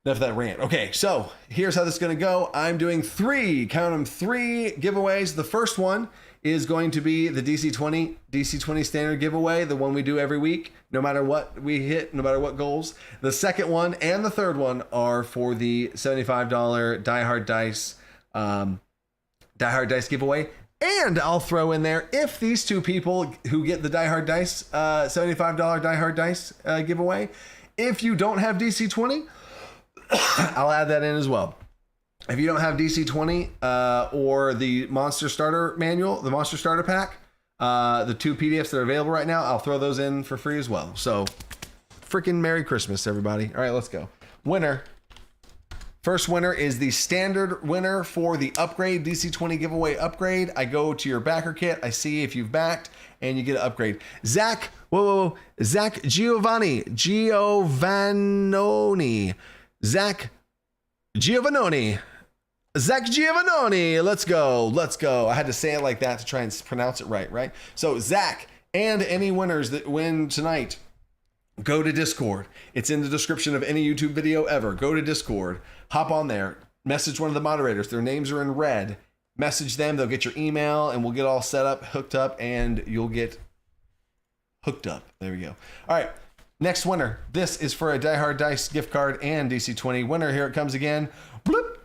S1: Enough of that rant. Okay, so here's how this is going to go. I'm doing 3 giveaways. The first one is going to be the DC20 standard giveaway, the one we do every week, no matter what we hit, no matter what goals. The second one and the third one are for the $75 Die Hard Dice giveaway. And I'll throw in there, if these two people who get the Die Hard Dice, $75 Die Hard Dice giveaway, if you don't have DC20, I'll add that in as well. If you don't have DC20 or the Monster Starter Manual, the Monster Starter Pack, the 2 PDFs that are available right now, I'll throw those in for free as well. So, freaking Merry Christmas, everybody. All right, let's go. Winner. First winner is the standard winner for the upgrade, DC20 giveaway upgrade. I go to your backer kit. I see if you've backed, and you get an upgrade. Zack, Zack Giovannoni. Zack Giovannoni. Let's go. I had to say it like that to try and pronounce it right? So Zack and any winners that win tonight, go to Discord. It's in the description of any YouTube video ever. Go to Discord, hop on there, message one of the moderators. Their names are in red. Message them. They'll get your email and we'll get all set up, hooked up, and you'll get hooked up. There we go. All right. Next winner. This is for a Die Hard Dice gift card and DC20 winner. Here it comes again. Bloop.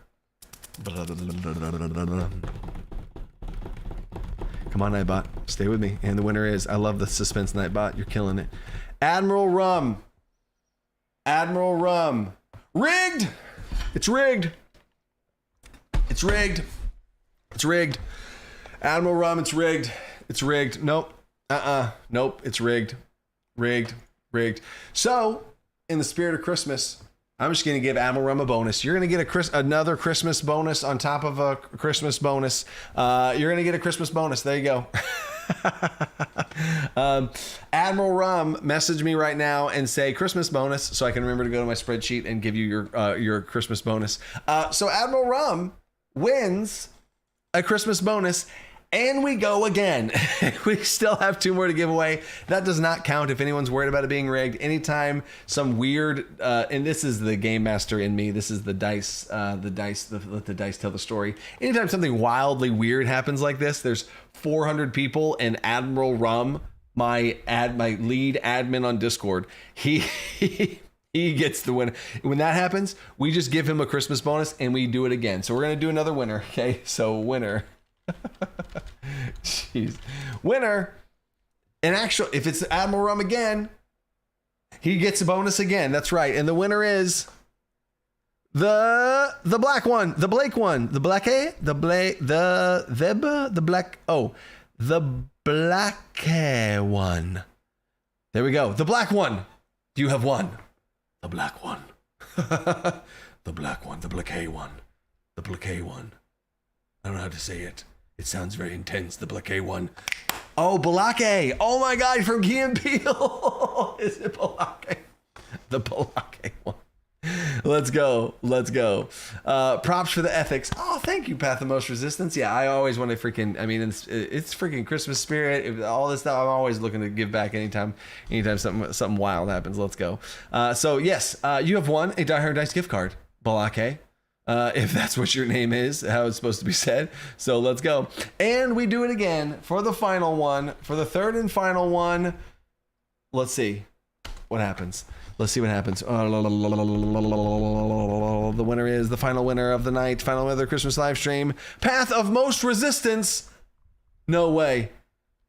S1: Come on, Nightbot. Stay with me. And the winner is, I love the suspense, Nightbot. You're killing it. Admiral Rum. Rigged. It's rigged. Admiral Rum, it's rigged. Nope. Nope. It's rigged. So, in the spirit of Christmas, I'm just going to give Admiral Rum a bonus. You're going to get another Christmas bonus on top of a Christmas bonus. You're going to get a Christmas bonus. There you go. Admiral Rum, message me right now and say Christmas bonus so I can remember to go to my spreadsheet and give you your Christmas bonus. So Admiral Rum wins a Christmas bonus. And we go again. We still have 2 more to give away. That does not count if anyone's worried about it being rigged. Anytime some weird, and this is the game master in me. This is the dice, let the dice tell the story. Anytime something wildly weird happens like this, there's 400 people and Admiral Rum, my lead admin on Discord, he gets the winner. When that happens, we just give him a Christmas bonus and we do it again. So we're going to do another winner. Okay. So winner. Jeez. Winner. If it's Admiral Rum again, he gets a bonus again. That's right. And the winner is the black one, the Blake one, the black the black one. There we go. The black one. You have won. The black one. The black one, the black one. The black one. I don't know how to say it. It sounds very intense. The Black one. Oh, Balake. Oh my God, from Key and Peele. Is it Balake? The Balake one. Let's go. Props for the ethics. Oh, thank you, Path of Most Resistance. Yeah, I always want to freaking, it's freaking Christmas spirit. All this stuff, I'm always looking to give back anytime something wild happens. Let's go. So yes, you have won a Die Hard Dice gift card, Balake. If that's what your name is, how it's supposed to be said. So let's go. And we do it again for the final one, for the third and final one. Let's see what happens. The winner is the final winner of the night, final winner of the Christmas live stream. Path of Most Resistance. No way.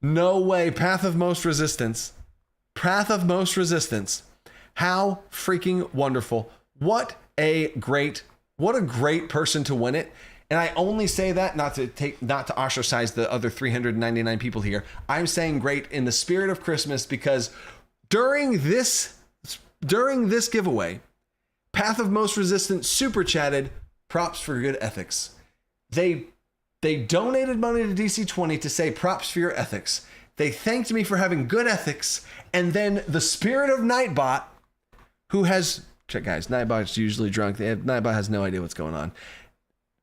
S1: Path of Most Resistance. How freaking wonderful. What a great person to win it. And I only say that not to ostracize the other 399 people here. I'm saying great in the spirit of Christmas because during this giveaway, Path of Most Resistance super chatted, props for good ethics. They donated money to DC20 to say props for your ethics. They thanked me for having good ethics. And then the spirit of Nightbot, who has, check guys, Nightbot's usually drunk. Nightbot has no idea what's going on.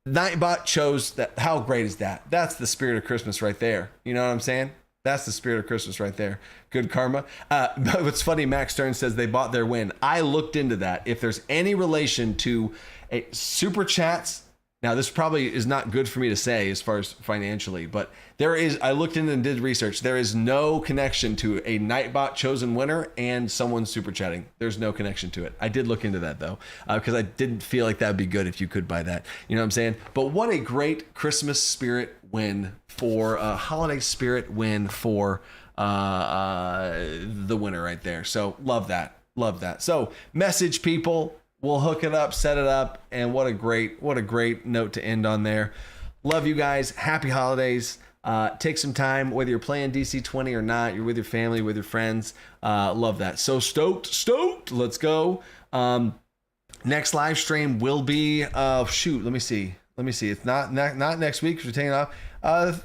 S1: Nightbot chose that. How great is that? That's the spirit of Christmas right there. You know what I'm saying? That's the spirit of Christmas right there. Good karma. But what's funny, Max Stern says they bought their win. I looked into that. If there's any relation to super chats, now this probably is not good for me to say as far as financially, but there is, I looked into and did research. There is no connection to a Nightbot chosen winner and someone super chatting. There's no connection to it. I did look into that though, because I didn't feel like that'd be good if you could buy that. You know what I'm saying? But what a great Christmas spirit win for a holiday spirit win for the winner right there. So love that. So message people. We'll hook it up, set it up, and what a great note to end on there. Love you guys. Happy holidays. Take some time, whether you're playing DC20 or not, you're with your family, with your friends. Love that. So stoked. Let's go. Next live stream will be, let me see. It's not next week because we're taking off. The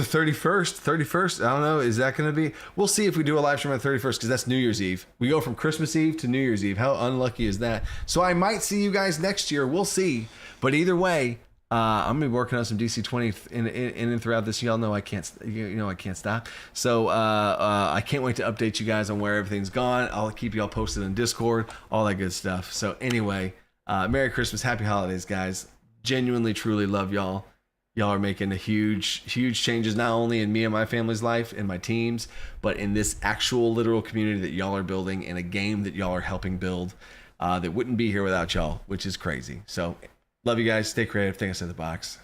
S1: 31st. I don't know. Is that going to be? We'll see if we do a live stream on the 31st because that's New Year's Eve. We go from Christmas Eve to New Year's Eve. How unlucky is that? So I might see you guys next year. We'll see. But either way, I'm gonna be working on some DC20 in and throughout this. Y'all know I can't stop. So I can't wait to update you guys on where everything's gone. I'll keep y'all posted on Discord, all that good stuff. So anyway, Merry Christmas, Happy Holidays, guys. Genuinely, truly love y'all. Y'all are making a huge changes, not only in me and my family's life and my teams, but in this actual literal community that y'all are building in a game that y'all are helping build that wouldn't be here without y'all, which is crazy. So love you guys. Stay creative. Think outside the box.